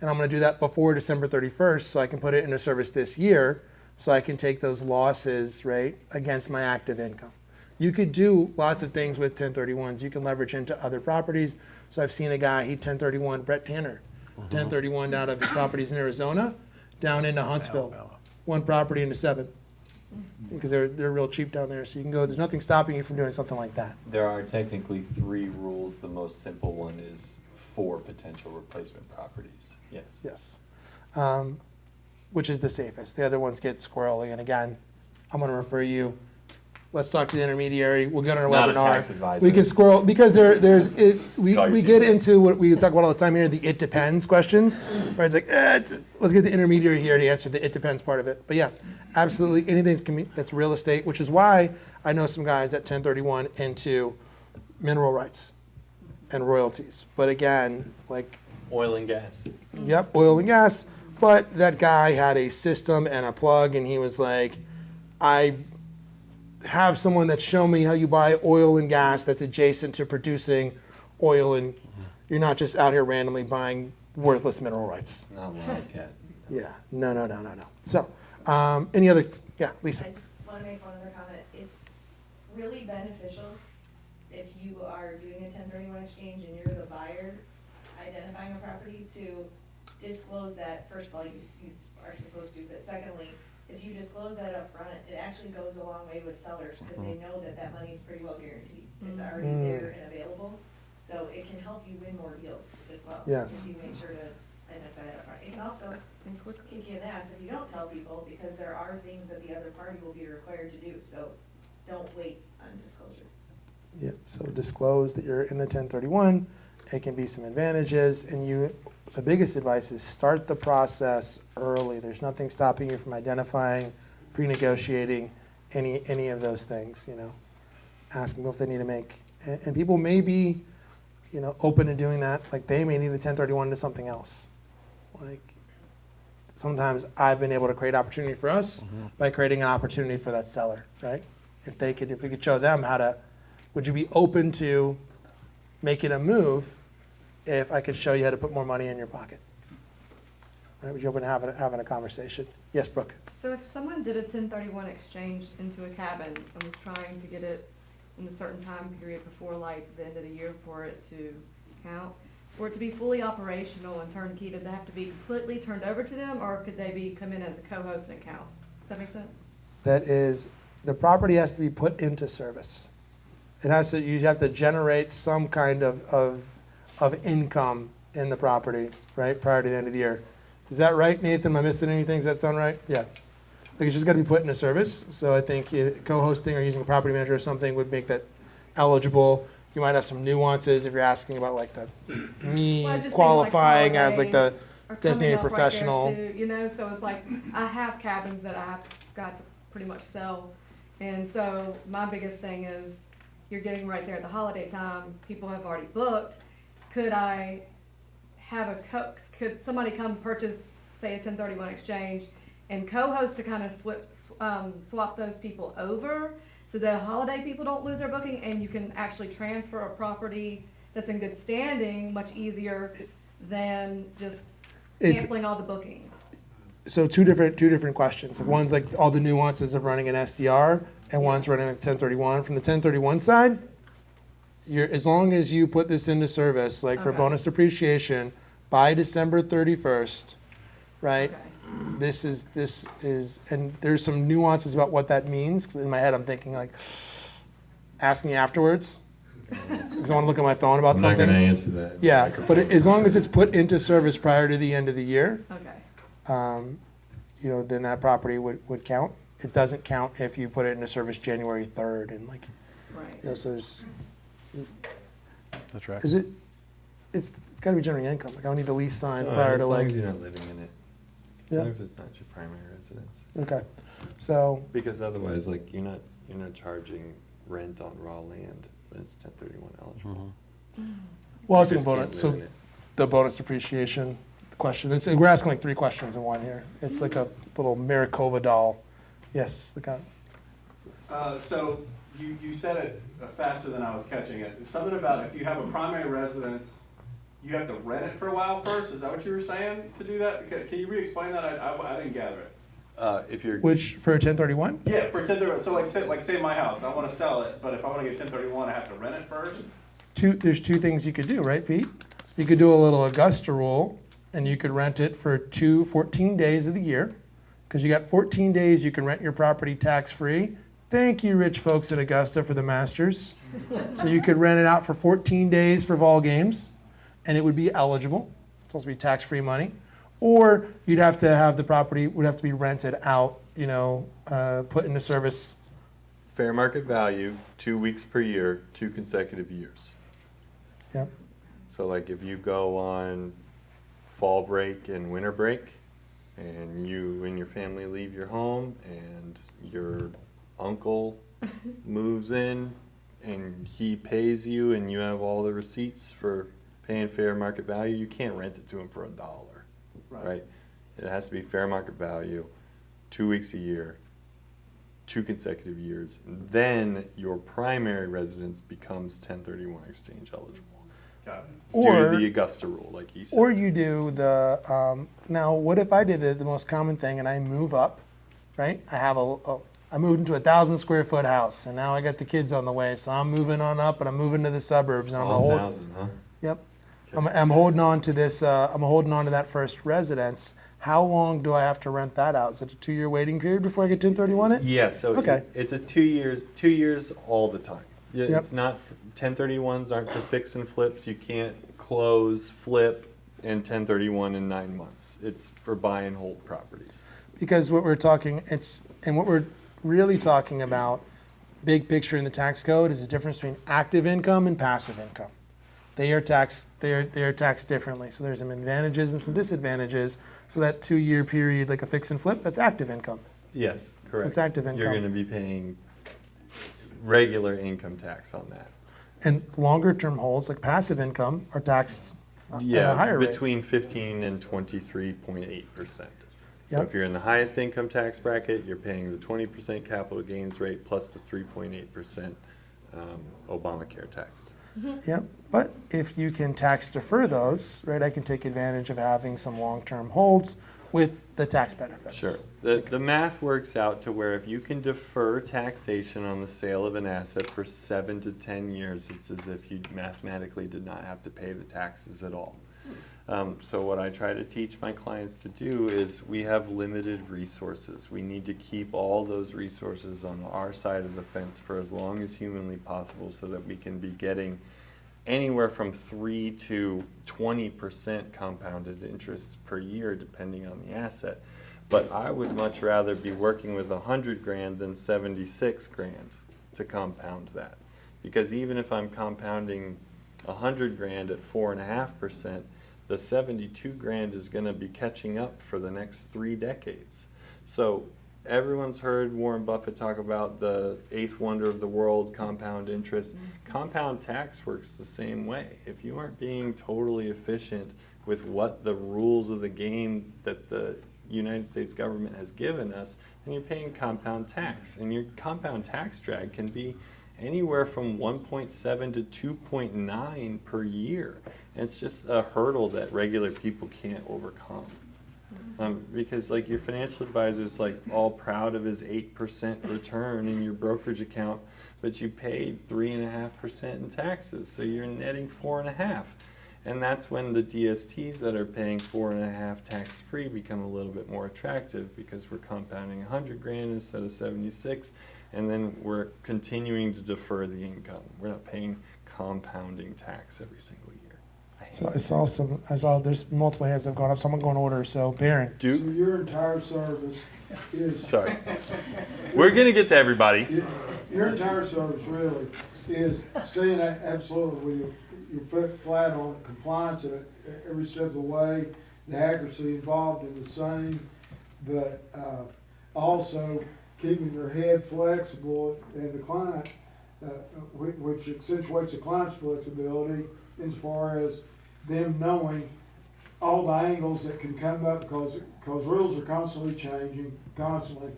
And I'm gonna do that before December 31st so I can put it into service this year so I can take those losses, right, against my active income. You could do lots of things with 1031s. You can leverage into other properties. So I've seen a guy, he 1031, Brett Tanner, 1031 out of his properties in Arizona, down into Huntsville. One property into 7. Because they're real cheap down there. So you can go, there's nothing stopping you from doing something like that. There are technically 3 rules. The most simple one is 4 potential replacement properties. Yes. Yes. Which is the safest. The other ones get squirrely. And again, I'm going to refer you. Let's talk to the intermediary. We'll get on our Not webinar. a tax advisor. We can squirrel because we get into what we talk about all the time here, the it depends questions. Right? It's like let's get the intermediary here to answer the it depends part of it. But yeah, absolutely anything that's real estate, which is why I know some guys that 1031 into mineral rights and royalties. But again, like Oil and gas. Yep, oil and gas. But that guy had a system and a plug, and he was like, I have someone that's shown me how you buy oil and gas that's adjacent to producing oil, and you're not just out here randomly buying worthless mineral rights. Not Wildcat. Yeah, no. So, any other, yeah, Lisa. I just want to make one other comment. It's really beneficial if you are doing a 1031 exchange and you're the buyer identifying a property to disclose that. First of all, you are supposed to, but secondly, if you disclose that up front, it actually goes a long way with sellers because they know that that money is pretty well guaranteed. It's already there and available, so it can help you win more deals as well. Yes. If you make sure to identify that up front. It can also kick you in the ass if you don't tell people because there are things that the other party will be required to do. So don't wait on disclosure. Yep, so disclose that you're in the 1031. It can be some advantages, and the biggest advice is start the process early. There's nothing stopping you from identifying, pre-negotiating any of those things, asking if they need to make, and people may be, open to doing that. Like they may need a 1031 to something else. Like sometimes I've been able to create opportunity for us by creating an opportunity for that seller, right? If we could show them would you be open to making a move if I could show you how to put more money in your pocket? Right? Would you open to having a conversation? Yes, Brooke. So if someone did a 1031 exchange into a cabin and was trying to get it in a certain time period before like the end of the year for it to count, for it to be fully operational and turnkey, does it have to be completely turned over to them or could they come in as a co-host and count? Does that make sense? That is, the property has to be put into service. You have to generate some kind of income in the property, right, prior to the end of the year. Is that right, Nathan? Am I missing anything? Does that sound right? Yeah. Like it's just got to be put into service. So I think co-hosting or using a property manager or something would make that eligible. You might have some nuances if you're asking about like qualifying as like the designated professional. Right too, so it's like I have cabins that I've got to pretty much sell. And so my biggest thing is you're getting right there at the holiday time. People have already booked. Could I have could somebody come purchase, say, a 1031 exchange and co-host to kind of swap those people over so the holiday people don't lose their booking and you can actually transfer a property that's in good standing much easier than just canceling all the bookings? So two different questions. One's like all the nuances of running an SDR and one's running a 1031. From the 1031 side, as long as you put this into service, like for Okay. bonus depreciation, by December 31st, right? Okay. This is, and there's some nuances about what that means. 'Cause in my head, I'm thinking like, ask me afterwards, because I want to look at my phone about I'm not something. going to answer that. Yeah, but as long as it's put into service prior to the end of the year, Okay. then that property would count. It doesn't count if you put it into service January 3rd and like, Right. so there's, That's right. is it, it's got to be generating income. Like I don't need the lease signed No, prior as to long like, as you're not living in it. As Yeah. long as it's not your primary residence. okay. So, Because otherwise, like, you're not charging rent on raw land, but it's 1031 eligible. well, it's a You just can't bonus. live So in it. the bonus depreciation question, we're asking like 3 questions in one here. It's like a little Maricopa doll. Yes, the guy. So you said it faster than I was catching it. Something about if you have a primary residence, you have to rent it for a while first? Is that what you were saying to do that? Can you re-explain that? I didn't gather it. If you're Which, for a 1031? Yeah, for 1031. So like say my house, I want to sell it, but if I want to get 1031, I have to rent it first? There's 2 things you could do, right, Pete? You could do a little Augusta rule, and you could rent it for 14 days of the year, because you got 14 days you can rent your property tax-free. Thank you, rich folks in Augusta, for the Masters. So you could rent it out for 14 days for vol games, and it would be eligible. It's supposed to be tax-free money. Or you'd have to have the property, would have to be rented out, put into service. fair market value, 2 weeks per year, 2 consecutive years. Yep. So like if you go on fall break and winter break, and you and your family leave your home, and your uncle moves in, and he pays you, and you have all the receipts for paying fair market value, you can't rent it to him for $1, right? It has to be fair market value, 2 weeks a year, 2 consecutive years. Then your primary residence becomes 1031 exchange eligible. Got it. Due Or, to the Augusta rule, like he said. or you do the, now what if I did the most common thing and I move up, right? I moved into a 1,000 square foot house, and now I got the kids on the way, so I'm moving on up and I'm moving to the suburbs, and I'm All holding. 1,000, huh? Yep. I'm holding on to this, I'm holding on to that first residence. How long do I have to rent that out? Is it a 2-year waiting period before I get 1031 it? Yeah, so Okay. it's a 2 years all the time. Yeah, Yep. it's not, 1031s aren't for fix and flips. You can't close, flip, and 1031 in 9 months. It's for buy and hold properties. Because what we're talking, what we're really talking about, big picture in the tax code, is the difference between active income and passive income. They are taxed differently. So there's some advantages and some disadvantages. So that 2-year period, like a fix and flip, that's active income. Yes, correct. That's active You're income. going to be paying regular income tax on that. And longer term holds, like passive income, are taxed at a higher rate. between 15 and 23.8%. So Yep. if you're in the highest income tax bracket, you're paying the 20% capital gains rate plus the 3.8% Obamacare tax. Yep, but if you can tax defer those, right, I can take advantage of having some long-term holds with the tax benefits. Sure. The math works out to where if you can defer taxation on the sale of an asset for 7 to 10 years, it's as if you mathematically did not have to pay the taxes at all. So what I try to teach my clients to do is we have limited resources. We need to keep all those resources on our side of the fence for as long as humanly possible so that we can be getting anywhere from 3 to 20% compounded interest per year depending on the asset. But I would much rather be working with 100 grand than 76 grand to compound that. Because even if I'm compounding 100 grand at 4.5%, the 72 grand is going to be catching up for the next 3 decades. So everyone's heard Warren Buffett talk about the 8th wonder of the world, compound interest. Compound tax works the same way. If you aren't being totally efficient with what the rules of the game that the United States government has given us, then you're paying compound tax. And your compound tax drag can be anywhere from 1.7 to 2.9 per year. And it's just a hurdle that regular people can't overcome. Because like your financial advisor's like all proud of his 8% return in your brokerage account, but you paid 3.5% in taxes, so you're netting 4.5%. And that's when the DSTs that are paying 4.5% tax-free become a little bit more attractive, because we're compounding 100 grand instead of 76, and then we're continuing to defer the income. We're not paying compounding tax every single year. So I saw there's multiple hands that have gone up, so I'm going to order. So Baron. So your entire service is. Sorry. We're going to get to everybody. Your entire service really is staying absolutely with your foot flat on compliance at every step of the way, the accuracy involved in the same, but also keeping your head flexible and the client, which accentuates the client's flexibility as far as them knowing all the angles that can come up, because rules are constantly changing, constantly,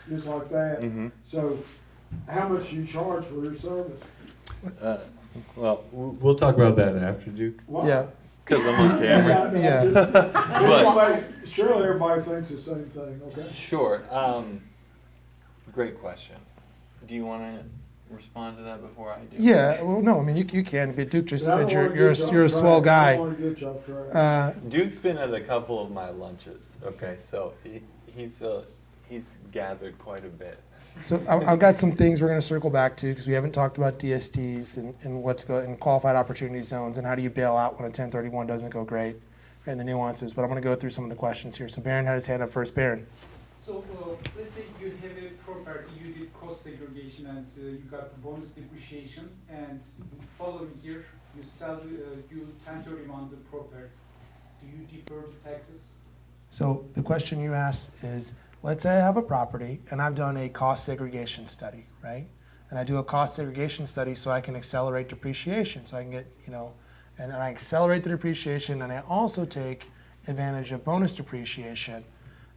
just like that. Mm-hmm. So how much do you charge for your service? Well, we'll talk about that after, Duke. Why? Yeah. Because I'm on camera. Yeah. Surely everybody thinks the same thing, okay? Sure. Great question. Do you want to respond to that before I do? Yeah. Well, no. I mean, you can. But Duke just But I said don't you're wanna you're get you you're a off swell track. I guy. don't wanna get you off track. Duke's been at a couple of my lunches. Okay, so he's gathered quite a bit. So I've got some things we're going to circle back to, because we haven't talked about DSTs and what's going in qualified opportunity zones, and how do you bail out when a 1031 doesn't go great, and the nuances. But I'm going to go through some of the questions here. So Baron had his hand up first. Baron. So let's say you have a property, you did cost segregation, and you got the bonus depreciation, and following year you sell, you 1031 the property. Do you defer the taxes? So the question you asked is, let's say I have a property and I've done a cost segregation study, right? And I do a cost segregation study so I can accelerate depreciation, so I can get, and I accelerate the depreciation, and I also take advantage of bonus depreciation.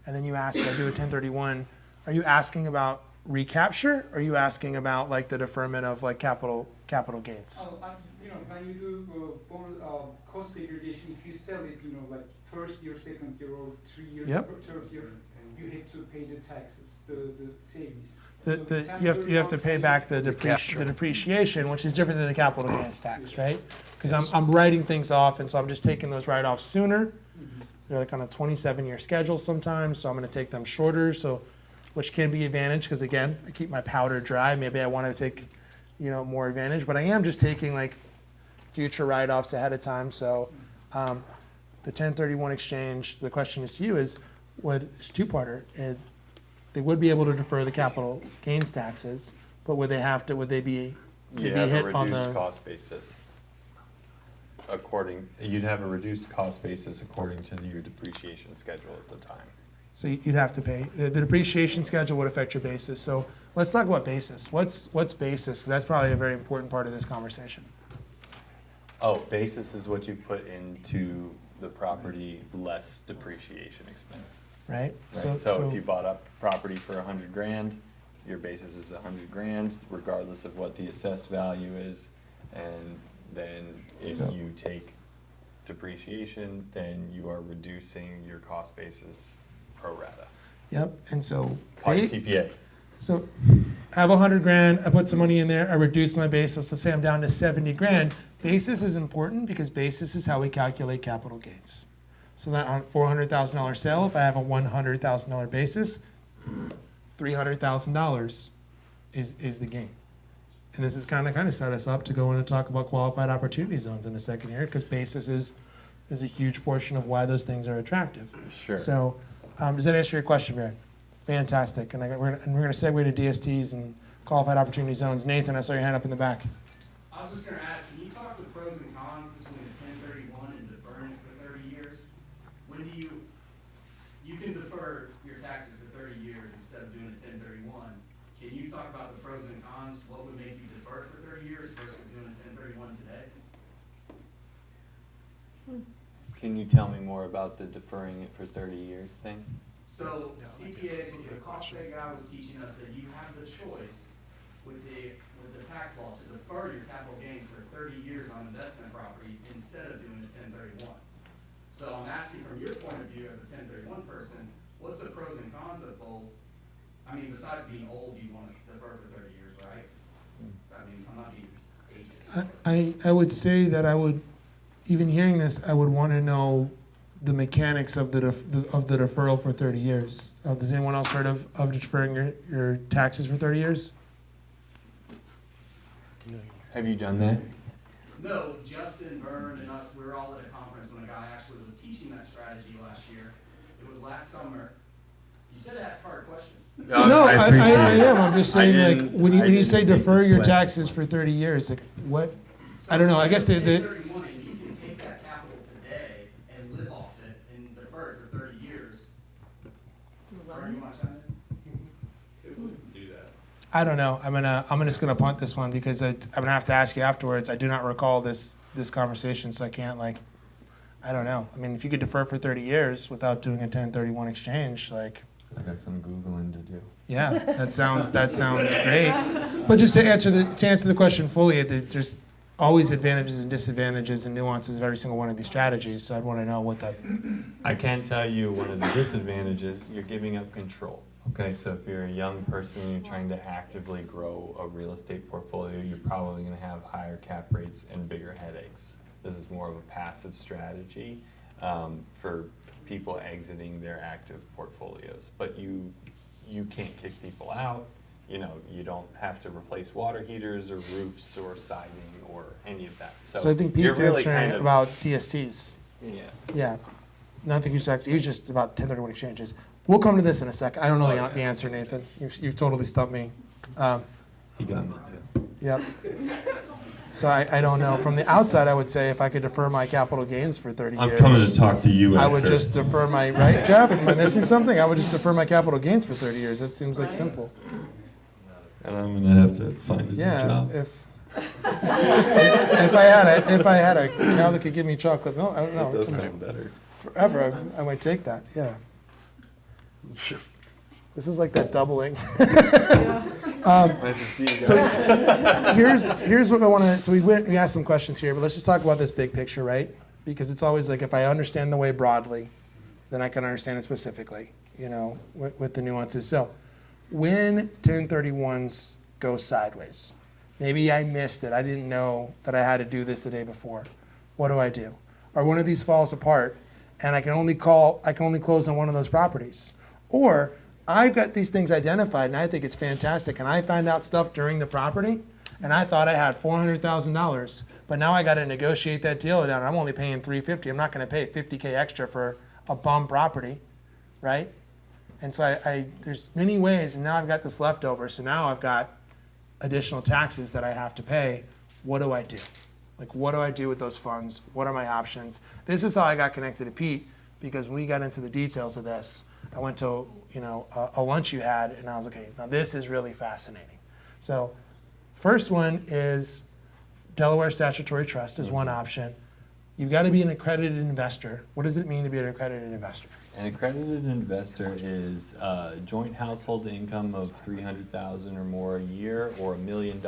And then you ask, if I do a 1031, are you asking about recapture, or are you asking about like the deferment of like capital gains? When you do cost segregation, if you sell it, like first year, second year, or 3 years, Yep. third year, you have to pay the taxes, the savings. You have to pay back the depreciation, which is different than the capital gains tax, right? Because I'm writing things off, and so I'm just taking those write-offs sooner. They're like on a 27-year schedule sometimes, so I'm going to take them shorter, so which can be advantage, because again, I keep my powder dry. Maybe I want to take more advantage, but I am just taking like future write-offs ahead of time. So the 1031 exchange, the question is to you is two-parter. They would be able to defer the capital gains taxes, but would they be You'd have a reduced cost basis. You'd have a reduced cost basis according to your depreciation schedule at the time. So you'd have to pay. The depreciation schedule would affect your basis. So let's talk about basis. What's basis? Because that's probably a very important part of this conversation. Oh, basis is what you put into the property less depreciation expense. Right. So if you bought up property for 100 grand, your basis is 100 grand, regardless of what the assessed value is. And then if you take depreciation, then you are reducing your cost basis pro rata. Yep. And so Call your CPA. So I have 100 grand, I put some money in there, I reduce my basis, let's say I'm down to 70 grand. Basis is important because basis is how we calculate capital gains. So that on $400,000 sale, if I have a $100,000 basis, $300,000 is the gain. And this is kind of set us up to go in and talk about qualified opportunity zones in the second year, because basis is a huge portion of why those things are attractive. Sure. So does that answer your question, Baron? Fantastic. And we're going to segue to DSTs and qualified opportunity zones. Nathan, I saw your hand up in the back. I was just going to ask, can you talk the pros and cons between a 1031 and deferring for 30 years? When do you can defer your taxes for 30 years instead of doing a 1031. Can you talk about the pros and cons? What would make you defer for 30 years versus doing a 1031 today? Can you tell me more about the deferring it for 30 years thing? So CPAs, the cost seg guy was teaching us that you have the choice with the tax law to defer your capital gains for 30 years on investment properties instead of doing a 1031. So I'm asking from your point of view as a 1031 person, what's the pros and cons of both? I mean, besides being old, you want to defer for 30 years, right? I mean, I'm not being ageist. I would say that I would, even hearing this, I would want to know the mechanics of the deferral for 30 years. Does anyone else heard of deferring your taxes for 30 years? Have you done that? No, Justin, Byrne, and us, we were all at a conference when a guy actually was teaching that strategy last year. It was last summer. You said ask hard questions. No, I am. I'm just saying, like, when you say defer your sweat. taxes for 30 years, like, what? I don't know. I guess the 1031, and you can take that capital today and live off it and defer it for 30 years. Are you watching it? Who wouldn't do that? I don't know. I'm just gonna punt this one because I'm gonna have to ask you afterwards. I do not recall this conversation, so I can't, like, I don't know. I mean, if you could defer for 30 years without doing a 1031 exchange, like, I got some Googling to do. yeah, that sounds great. But just to answer the question fully, there's always advantages and disadvantages and nuances of every single one of these strategies. So I'd want to know what that. I can tell you one of the disadvantages, you're giving up control. Okay, so if you're a young person and you're trying to actively grow a real estate portfolio, you're probably going to have higher cap rates and bigger headaches. This is more of a passive strategy for people exiting their active portfolios. But you can't kick people out. You know, you don't have to replace water heaters or roofs or siding or any of that. So I think Pete's you're really answering about DSTs. Yeah. Yeah. Nothing he was just about 1031 exchanges. We'll come to this in a second. I don't know the answer, Nathan. You've totally stumped me. He got me too. Yep. So I don't know. From the outside, I would say if I could defer my capital gains for 30 years. I'm coming to talk to you I would after. just defer my, right, Jeff? Am I missing something? I would just defer my capital gains for 30 years. That seems like simple. And I'm going to have to find a new Yeah, job. if I had a cow that could give me chocolate milk, I don't know. It does sound better. Forever, I might take that, yeah. This is like that doubling. Nice to see you guys. So here's what I want to. So we asked some questions here, but let's just talk about this big picture, right? Because it's always like if I understand the way broadly, then I can understand it specifically, you know, with the nuances. So when 1031s go sideways, maybe I missed it. I didn't know that I had to do this the day before. What do? Or one of these falls apart, and I can only close on one of those properties, or I've got these things identified and I think it's fantastic and I find out stuff during the property and I thought I had $400,000, but now I got to negotiate that deal down. I'm only paying $350. I'm not going to pay $50K extra for a bum property, right? And so there's many ways, and now I've got this leftover. So now I've got additional taxes that I have to pay. What do I do? Like, what do I do with those funds? What are my options? This is how I got connected to Pete, because when we got into the details of this, I went to a lunch you had, and I was like, okay, now this is really fascinating. So first one is Delaware Statutory Trust is one option. You've got to be an accredited investor. What does it mean to be an accredited investor? An accredited investor is joint household income of $300,000 or more a year, or $1 million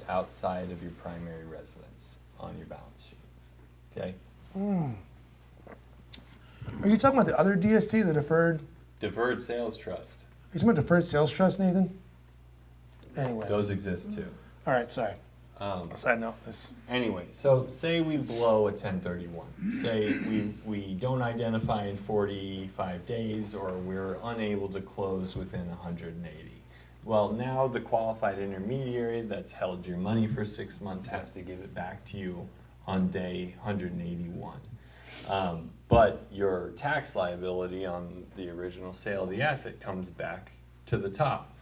outside of your primary residence on your balance sheet. Okay. Are you talking about the other DST, the deferred? Deferred sales trust. Are you talking about deferred sales trust, Nathan? Anyways. Those exist too. All right, sorry. Side note. Anyway, so say we blow a 1031. Say we don't identify in 45 days, or we're unable to close within 180. Well, now the qualified intermediary that's held your money for 6 months has to give it back to you on day 181. But your tax liability on the original sale of the asset comes back to the top.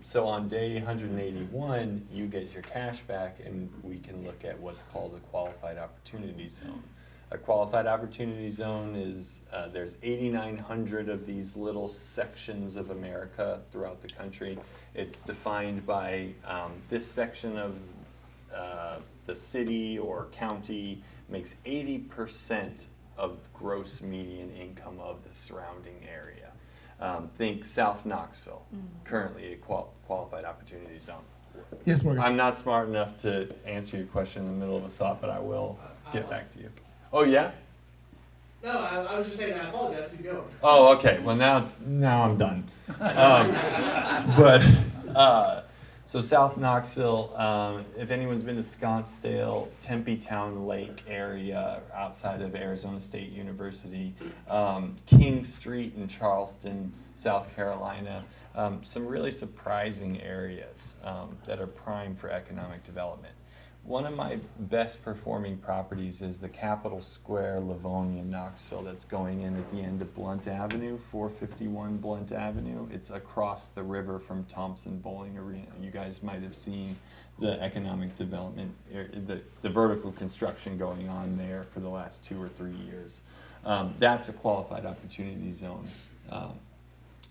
So on day 181, you get your cash back, and we can look at what's called a qualified opportunity zone. A qualified opportunity zone is, there's 8,900 of these little sections of America throughout the country. It's defined by this section of the city or county makes 80% of the gross median income of the surrounding area. Think South Knoxville, currently a qualified opportunity zone. Yes, Morgan. I'm not smart enough to answer your question in the middle of a thought, but I will get back to you. Oh, yeah? No, I was just saying, I apologize, keep going. Oh, okay. Well, now I'm done. So South Knoxville, if anyone's been to Scottsdale, Tempe Town Lake area outside of Arizona State University, King Street in Charleston, South Carolina, some really surprising areas that are prime for economic development. One of my best performing properties is the Capitol Square Livonia Knoxville that's going in at the end of Blunt Avenue, 451 Blunt Avenue. It's across the river from Thompson Bowling Arena. You guys might have seen the economic development, the vertical construction going on there for the last 2 or 3 years. That's a qualified opportunity zone.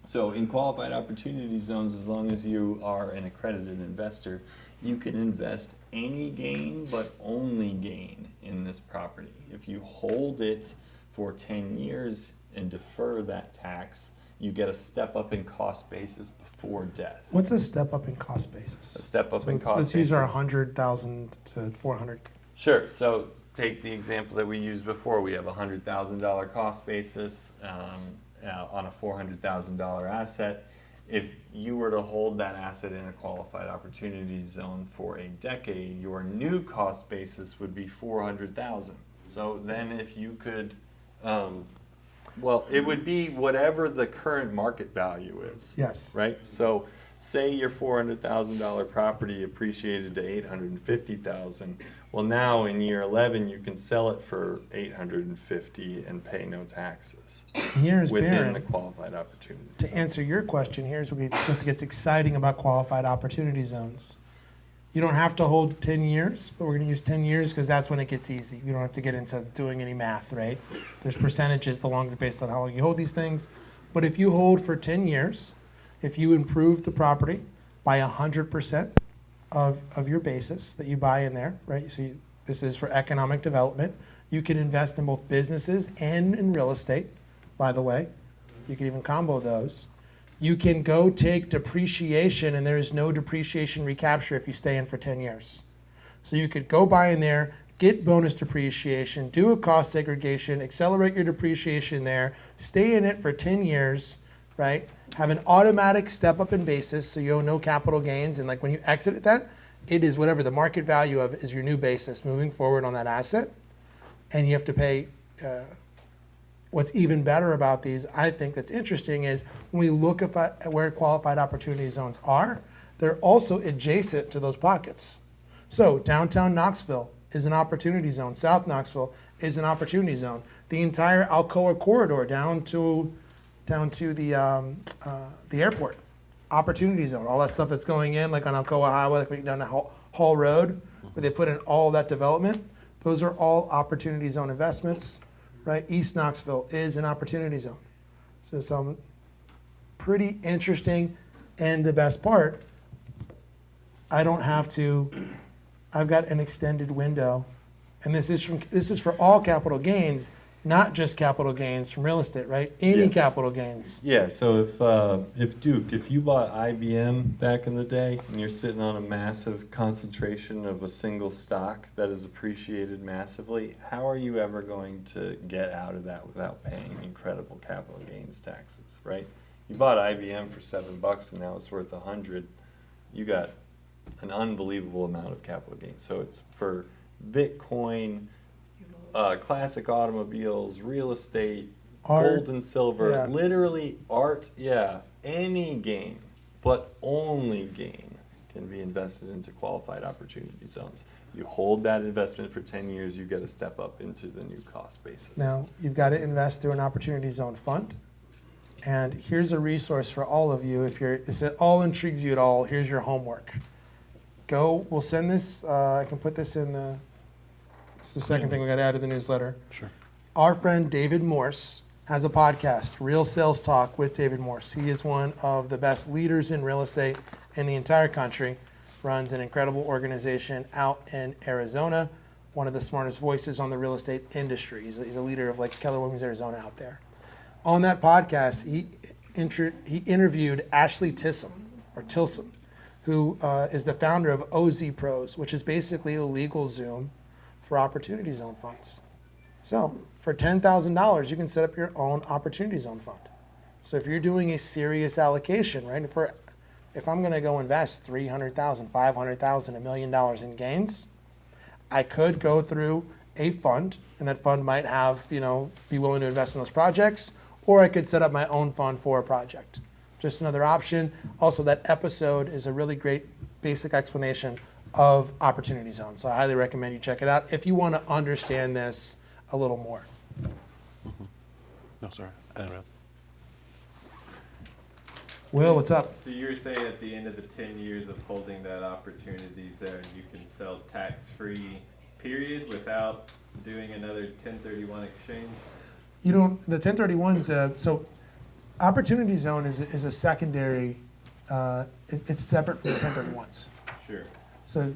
So in qualified opportunity zones, as long as you are an accredited investor, you can invest any gain but only gain in this property. If you hold it for 10 years and defer that tax, you get a step up in cost basis before death. What's a step up in cost basis? A step up in cost Let's basis. use our 100,000 to 400. Sure. So take the example that we used before. We have a $100,000 cost basis on a $400,000 asset. If you were to hold that asset in a qualified opportunity zone for a decade, your new cost basis would be $400,000. So then if you could, well, it would be whatever the current market value is. Yes. Right? So say your $400,000 property appreciated to $850,000. Well, now in year 11, you can sell it for $850 and pay no taxes. Here's within Baron. the qualified opportunity. To answer your question, here's what gets exciting about qualified opportunity zones. You don't have to hold 10 years, but we're going to use 10 years because that's when it gets easy. You don't have to get into doing any math, right? There's percentages the longer based on how long you hold these things. But if you hold for 10 years, if you improve the property by 100% of your basis that you buy in there, right? So this is for economic development. You can invest in both businesses and in real estate, by the way. You can even combo those. You can go take depreciation, and there is no depreciation recapture if you stay in for 10 years. So you could go buy in there, get bonus depreciation, do a cost segregation, accelerate your depreciation there, stay in it for 10 years, right? Have an automatic step up in basis, so you owe no capital gains. And like when you exit that, it is whatever the market value of is your new basis moving forward on that asset. And you have to pay, what's even better about these, I think that's interesting, is when we look at where qualified opportunity zones are, they're also adjacent to those pockets. So downtown Knoxville is an opportunity zone. South Knoxville is an opportunity zone. The entire Alcoa corridor down to the airport, opportunity zone. All that stuff that's going in, like on Alcoa Highway, like down to Hall Road, where they put in all that development. Those are all opportunity zone investments, right? East Knoxville is an opportunity zone. So some pretty interesting, and the best part, I don't have to, I've got an extended window, and this is for all capital gains, not just capital gains from real estate, right? Any Yes. capital gains. Yeah, so if Duke, if you bought IBM back in the day and you're sitting on a massive concentration of a single stock that is appreciated massively, how are you ever going to get out of that without paying incredible capital gains taxes, right? You bought IBM for $7 and now it's worth $100. You got an unbelievable amount of capital gains. So it's for Bitcoin, classic automobiles, real estate, Art, gold and silver, yeah. literally art, yeah, any gain, but only gain can be invested into qualified opportunity zones. You hold that investment for 10 years, you get a step up into the new cost basis. Now, you've got to invest through an opportunity zone fund. And here's a resource for all of you. If it all intrigues you at all, here's your homework. We'll send this, I can put this in it's the second thing we got to add to the newsletter. Sure. Our friend David Morse has a podcast, Real Sales Talk with David Morse. He is one of the best leaders in real estate in the entire country, runs an incredible organization out in Arizona, one of the smartest voices on the real estate industry. He's a leader of like Keller Williams, Arizona out there. On that podcast, he interviewed Ashley Tilsom, who is the founder of OZ Pros, which is basically a legal Zoom for opportunity zone funds. So for $10,000, you can set up your own opportunity zone fund. So if you're doing a serious allocation, right? If I'm going to go invest $300,000, $500,000, $1 million in gains, I could go through a fund, and that fund might have, be willing to invest in those projects, or I could set up my own fund for a project. Just another option. Also, that episode is a really great basic explanation of opportunity zones. So I highly recommend you check it out if you want to understand this a little more. No, sorry, I didn't know. Will, what's up? So you were saying at the end of the 10 years of holding that opportunity zone, you can sell tax-free, period, without doing another 1031 exchange? You don't, the 1031s, so opportunity zone is a secondary, it's separate from the 1031s. Sure. So,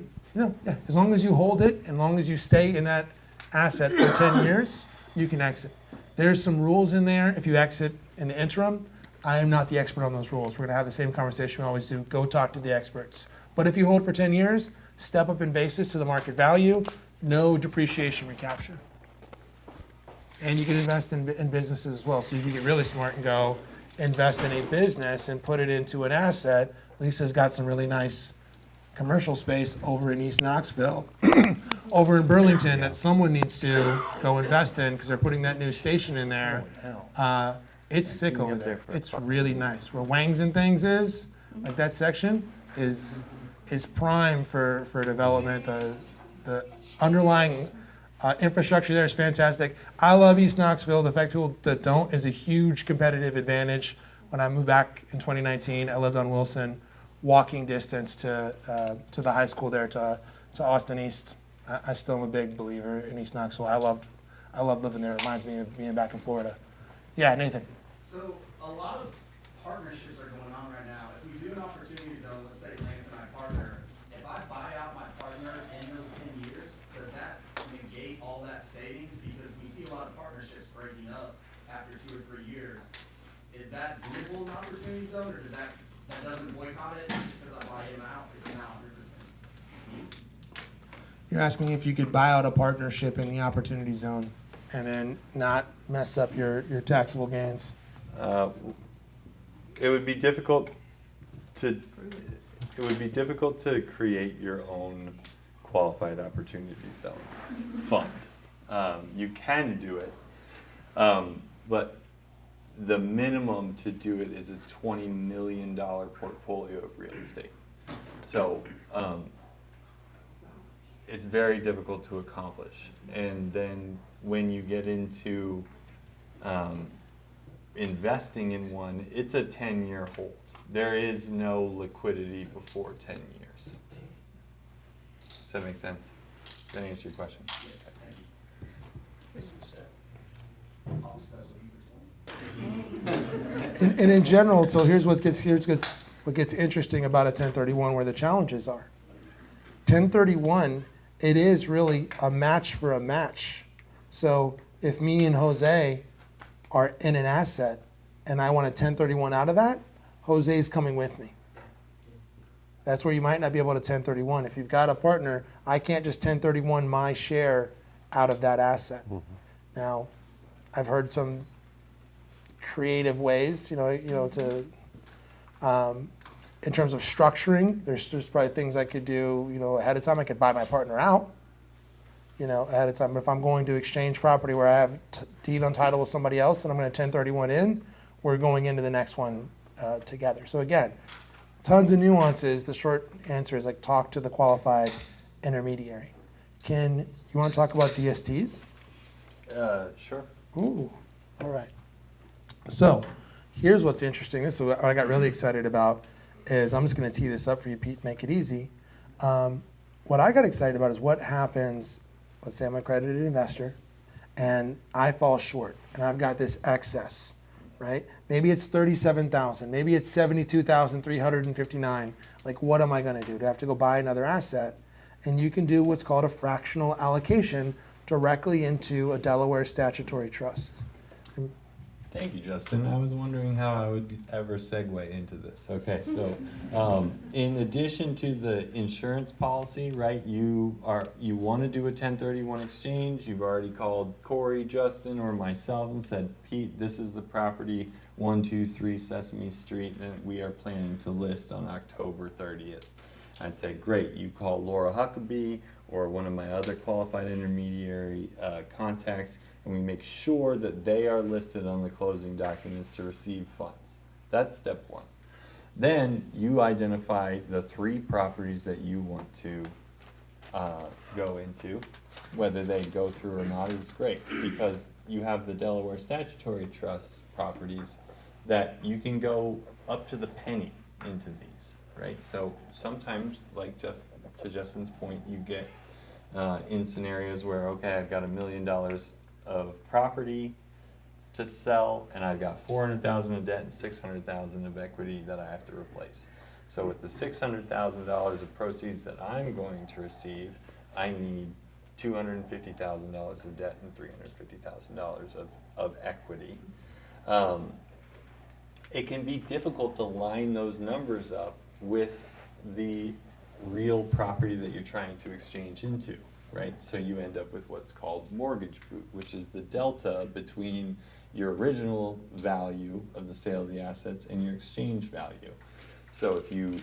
as long as you hold it, as long as you stay in that asset for 10 years, you can exit. There's some rules in there. If you exit in the interim, I am not the expert on those rules. We're going to have the same conversation we always do. Go talk to the experts. But if you hold for 10 years, step up in basis to the market value, no depreciation recapture. And you can invest in businesses as well. So you can get really smart and go invest in a business and put it into an asset. Lisa's got some really nice commercial space over in East Knoxville, over in Burlington, that someone needs to go invest in because they're putting that new station in there. It's sick over there. It's really nice. Where Wangs and Things is, like that section, is prime for development. The underlying infrastructure there is fantastic. I love East Knoxville. The fact people that don't is a huge competitive advantage. When I moved back in 2019, I lived on Wilson, walking distance to the high school there, to Austin East. I still am a big believer in East Knoxville. I love living there. It reminds me of being back in Florida. Yeah, Nathan. So a lot of partnerships are going on right now. If we do an opportunity zone, let's say Lance and I partner, if I buy out my partner in those 10 years, does that negate all that savings? Because we see a lot of partnerships breaking up after 2 or 3 years. Is that doable in an opportunity zone, or that doesn't boycott it just because I buy him out? It's now 100%. You're asking if you could buy out a partnership in the opportunity zone and then not mess up your taxable gains. It would be difficult to create your own qualified opportunity zone fund. You can do it, but the minimum to do it is a $20 million portfolio of real estate. So it's very difficult to accomplish. And then when you get into investing in one, it's a 10-year hold. There is no liquidity before 10 years. Does that make sense? Does that answer your question? And in general, so here's what gets interesting about a 1031, where the challenges are. 1031, it is really a match for a match. So if me and Jose are in an asset and I want a 1031 out of that, Jose's coming with me. That's where you might not be able to 1031. If you've got a partner, I can't just 1031 my share out of that asset. Mm-hmm. Now, I've heard some creative ways, in terms of structuring. There's probably things I could do, ahead of time. I could buy my partner out, ahead of time. But if I'm going to exchange property where I have deed on title with somebody else and I'm going to 1031 in, we're going into the next one together. So again, tons of nuances. The short answer is talk to the qualified intermediary. You want to talk about DSTs? Sure. Ooh, all right. So here's what's interesting. This is what I got really excited about. I'm just going to tee this up for you, Pete, make it easy. What I got excited about is what happens, let's say I'm an accredited investor, and I fall short, and I've got this excess, right? Maybe it's $37,000, maybe it's $72,359. What am I going to do? Do I have to go buy another asset? And you can do what's called a fractional allocation directly into a Delaware statutory trust. Thank you, Justin. I was wondering how I would ever segue into this. Okay, so in addition to the insurance policy, right, you want to do a 1031 exchange. You've already called Corey, Justin, or myself and said, Pete, this is the property 123 Sesame Street that we are planning to list on October 30th. I'd say, great. You call Laura Huckabee or one of my other qualified intermediary contacts, and we make sure that they are listed on the closing documents to receive funds. That's step one. Then you identify the 3 properties that you want to go into. Whether they go through or not is great, because you have the Delaware Statutory Trust properties that you can go up to the penny into these, right? So sometimes, like just to Justin's point, you get in scenarios where, okay, I've got $1 million of property to sell, and I've got $400,000 of debt and $600,000 of equity that I have to replace. So with the $600,000 of proceeds that I'm going to receive, I need $250,000 of debt and $350,000 of equity. It can be difficult to line those numbers up with the real property that you're trying to exchange into, right? So you end up with what's called mortgage boot, which is the delta between your original value of the sale of the assets and your exchange value. So if you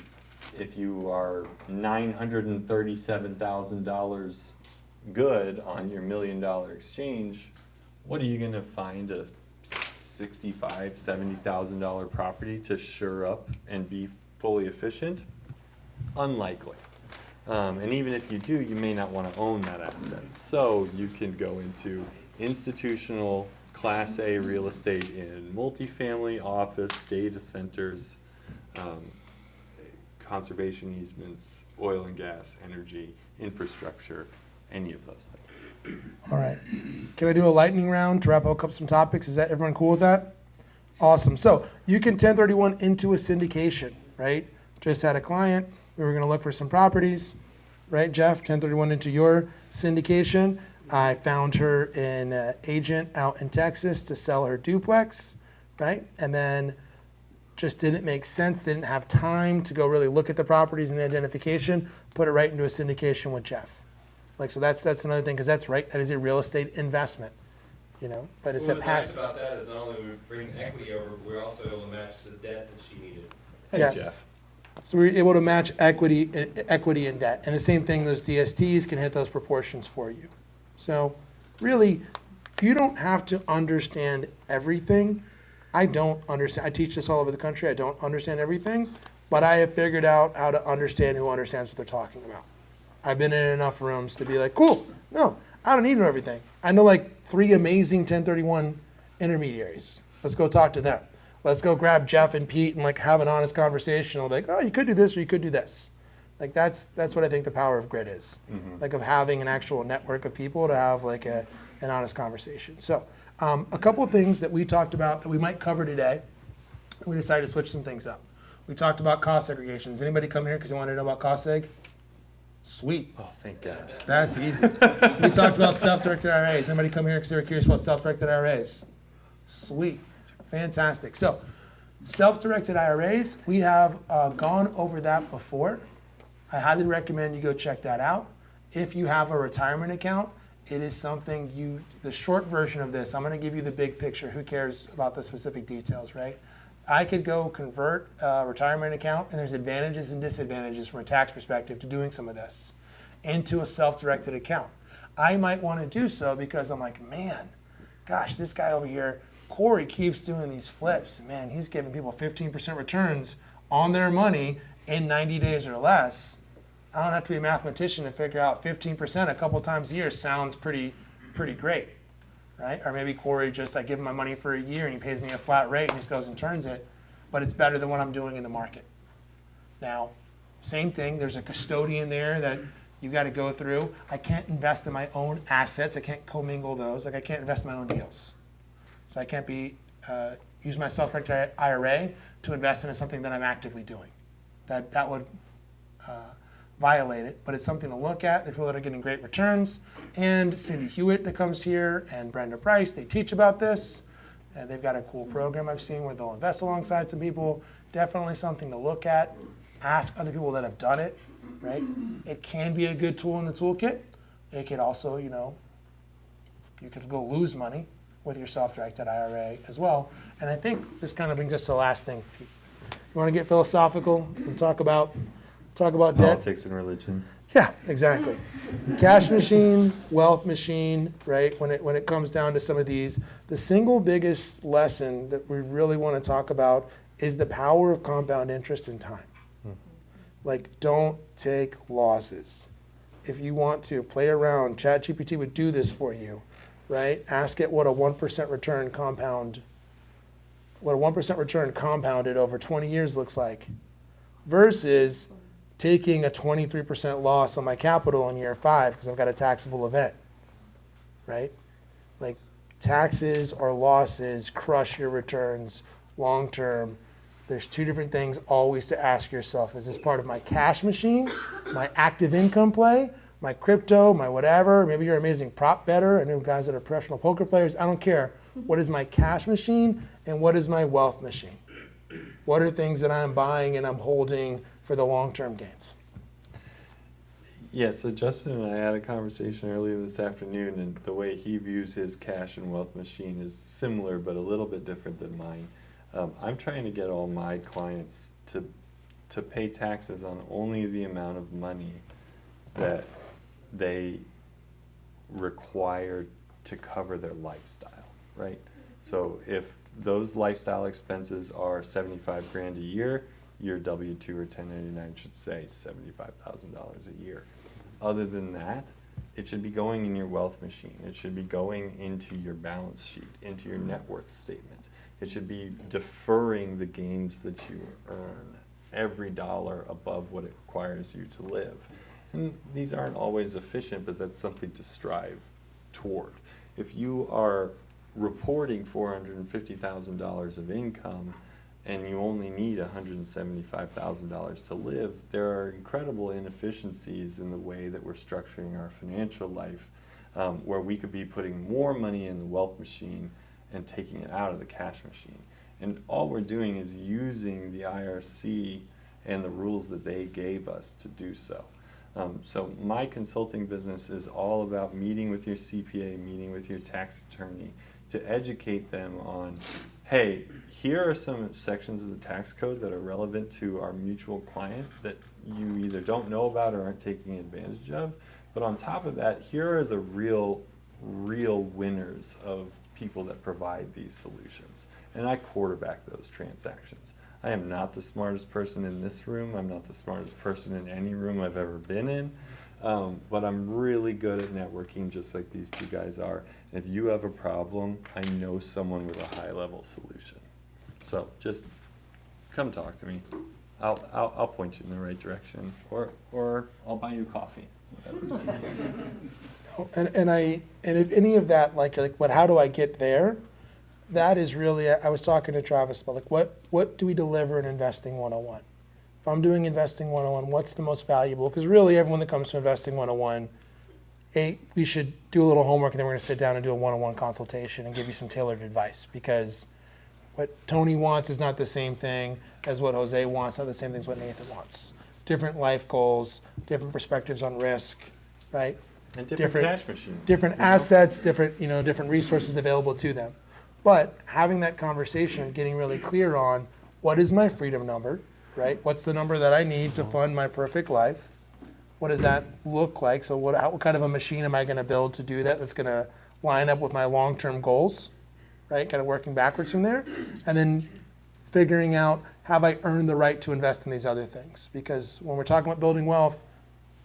are $937,000 good on your $1 million exchange, what are you going to find a $65,000, $70,000 property to shore up and be fully efficient? Unlikely. And even if you do, you may not want to own that asset. So you can go into institutional Class A real estate in multifamily, office, data centers, conservation easements, oil and gas, energy, infrastructure, any of those things. All right. Can I do a lightning round to wrap up some topics? Is that everyone cool with that? Awesome. So you can 1031 into a syndication, right? Just had a client. We were going to look for some properties, right, Jeff? 1031 into your syndication. I found her an agent out in Texas to sell her duplex, right? And then just didn't make sense, didn't have time to go really look at the properties and the identification, put it right into a syndication with Jeff. Like, so that's another thing, because that's right, that is a real estate investment, you know, but it's a pass. What was nice about that is not only we bring equity over, but we're also able to match the debt that she needed. Hey, Yes. Jeff. So we're able to match equity and debt. And the same thing, those DSTs can hit those proportions for you. So really, you don't have to understand everything. I don't understand. I teach this all over the country. I don't understand everything, but I have figured out how to understand who understands what they're talking about. I've been in enough rooms to be like, cool, no, I don't need to know everything. I know like 3 amazing 1031 intermediaries. Let's go talk to them. Let's go grab Jeff and Pete and like have an honest conversation. I'll be like, oh, you could do this or you could do this. Like that's what I think the power of grid is. Like of having an actual network of people to have like an honest conversation. So a couple of things that we talked about that we might cover today. We decided to switch some things up. We talked about cost segregation. Does anybody come here because they want to know about cost seg? Sweet. Oh, thank God. That's easy. We talked about self-directed IRAs. Anybody come here because they were curious about self-directed IRAs? Sweet. Fantastic. So self-directed IRAs, we have gone over that before. I highly recommend you go check that out. If you have a retirement account, it is something the short version of this, I'm going to give you the big picture. Who cares about the specific details, right? I could go convert a retirement account, and there's advantages and disadvantages from a tax perspective to doing some of this into a self-directed account. I might want to do so because I'm like, man, gosh, this guy over here, Corey, keeps doing these flips. Man, he's giving people 15% returns on their money in 90 days or less. I don't have to be a mathematician to figure out 15% a couple times a year sounds pretty great, right? Or maybe Corey just, I give him my money for a year and he pays me a flat rate and just goes and turns it, but it's better than what I'm doing in the market. Now, same thing, there's a custodian there that you got to go through. I can't invest in my own assets. I can't commingle those. Like I can't invest in my own deals. So I can't use my self-directed IRA to invest into something that I'm actively doing. That would violate it, but it's something to look at. The people that are getting great returns, and Cindy Hewitt that comes here, and Brenda Price, they teach about this. And they've got a cool program I've seen where they'll invest alongside some people. Definitely something to look at. Ask other people that have done it, right? It can be a good tool in the toolkit. It could also, you know, you could go lose money with your self-directed IRA as well. And I think this kind of brings us to the last thing. You want to get philosophical and talk about debt? Politics and religion. Yeah, exactly. Cash machine, wealth machine, right? When it comes down to some of these, the single biggest lesson that we really want to talk about is the power of compound interest in time. Like, don't take losses. If you want to play around, ChatGPT would do this for you, right? Ask it what a 1% return compounded over 20 years looks like, versus taking a 23% loss on my capital in year 5 because I've got a taxable event, right? Like, taxes or losses crush your returns long term. There's two different things always to ask yourself. Is this part of my cash machine, my active income play, my crypto, my whatever? Maybe you're an amazing prop bettor. I know guys that are professional poker players. I don't care. What is my cash machine and what is my wealth machine? What are things that I'm buying and I'm holding for the long-term gains? Yeah, so Justin and I had a conversation earlier this afternoon, and the way he views his cash and wealth machine is similar but a little bit different than mine. I'm trying to get all my clients to pay taxes on only the amount of money that they require to cover their lifestyle, right? So if those lifestyle expenses are 75 grand a year, your W-2 or 1099 should say $75,000 a year. Other than that, it should be going in your wealth machine. It should be going into your balance sheet, into your net worth statement. It should be deferring the gains that you earn every dollar above what it requires you to live. And these aren't always efficient, but that's something to strive toward. If you are reporting $450,000 of income and you only need $175,000 to live, there are incredible inefficiencies in the way that we're structuring our financial life, where we could be putting more money in the wealth machine and taking it out of the cash machine. And all we're doing is using the IRC and the rules that they gave us to do so. So my consulting business is all about meeting with your CPA, meeting with your tax attorney, to educate them on, hey, here are some sections of the tax code that are relevant to our mutual client that you either don't know about or aren't taking advantage of. But on top of that, here are the real winners of people that provide these solutions. And I quarterback those transactions. I am not the smartest person in this room. I'm not the smartest person in any room I've ever been in. But I'm really good at networking, just like these two guys are. And if you have a problem, I know someone with a high-level solution. So just come talk to me. I'll point you in the right direction, or I'll buy you coffee. And if any of that, like what, how do I get there? That is really, I was talking to Travis about like what do we deliver in Investing 101? If I'm doing Investing 101, what's the most valuable? Because really everyone that comes to Investing 101, we should do a little homework and then we're going to sit down and do a one-on-one consultation and give you some tailored advice, because what Tony wants is not the same thing as what Jose wants, not the same thing as what Nathan wants. Different life goals, different perspectives on risk, right? And different cash machines. Different assets, different resources available to them. But having that conversation, getting really clear on what is my freedom number, right? What's the number that I need to fund my perfect life? What does that look like? So what kind of a machine am I going to build to do that that's going to line up with my long-term goals, right? Kind of working backwards from there. And then figuring out, have I earned the right to invest in these other things? Because when we're talking about building wealth,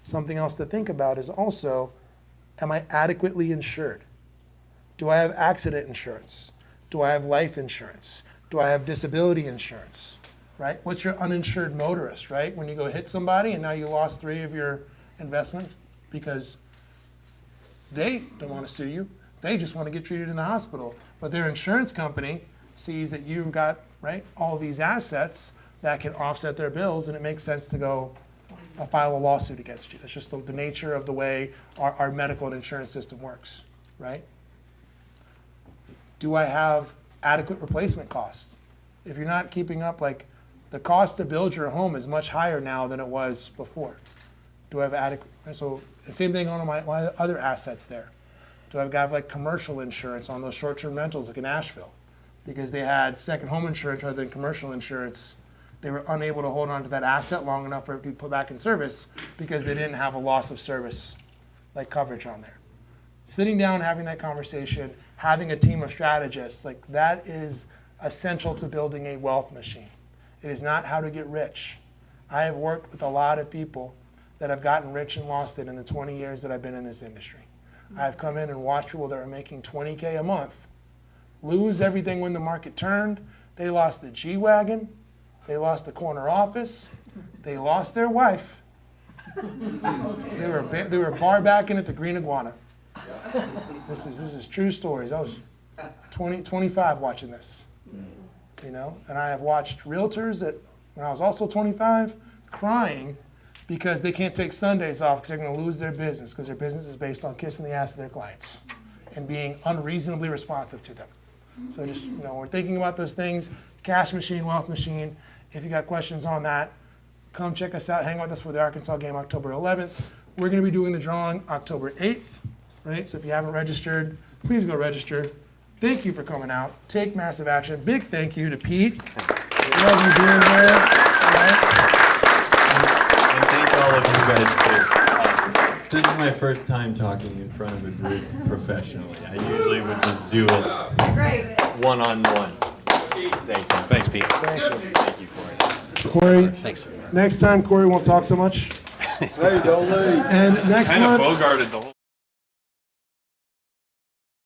something else to think about is also, am I adequately insured? Do I have accident insurance? Do I have life insurance? Do I have disability insurance, right? What's your uninsured motorist, right? When you go hit somebody and now you lost 3 of your investment because they don't want to sue you. They just want to get treated in the hospital. But their insurance company sees that you've got, right, all these assets that can offset their bills, and it makes sense to go file a lawsuit against you. That's just the nature of the way our medical and insurance system works, right? Do I have adequate replacement costs. If you're not keeping up, like, the cost to build your home is much higher now than it was before. Do I have adequate, so the same thing on my other assets there. Do I have like commercial insurance on those short-term rentals like in Asheville? Because they had second home insurance rather than commercial insurance, they were unable to hold on to that asset long enough for it to be put back in service because they didn't have a loss of service like coverage on there. Sitting down, having that conversation, having a team of strategists, like that is essential to building a wealth machine. It is not how to get rich. I have worked with a lot of people that have gotten rich and lost it in the 20 years that I've been in this industry. I've come in and watched people that are making $20K a month lose everything when the market turned. They lost the G-Wagon, they lost the corner office, they lost their wife. They were bar backing at the Green Iguana. This is true stories. I was 25 watching this, you know, and I have watched realtors that when I was also 25 crying because they can't take Sundays off because they're going to lose their business because their business is based on kissing the ass of their clients and being unreasonably responsive to them. So just, you know, we're thinking about those things, cash machine, wealth machine. If you got questions on that, come check us out, hang with us for the Arkansas game October 11th. We're going to be doing the drawing October 8th, right? So if you haven't registered, please go register. Thank you for coming out. Take massive action. Big thank you to Pete. Love you being here. All right? And thank all of you guys for, this is my first time talking in front of a group professionally. I usually would just do it one-on-one. Thank you. Thanks, Pete. Thank you. Thank you, Corey. Corey, Thanks. next time Corey won't talk so much. Hey, don't leave. And next month, Bogarted the whole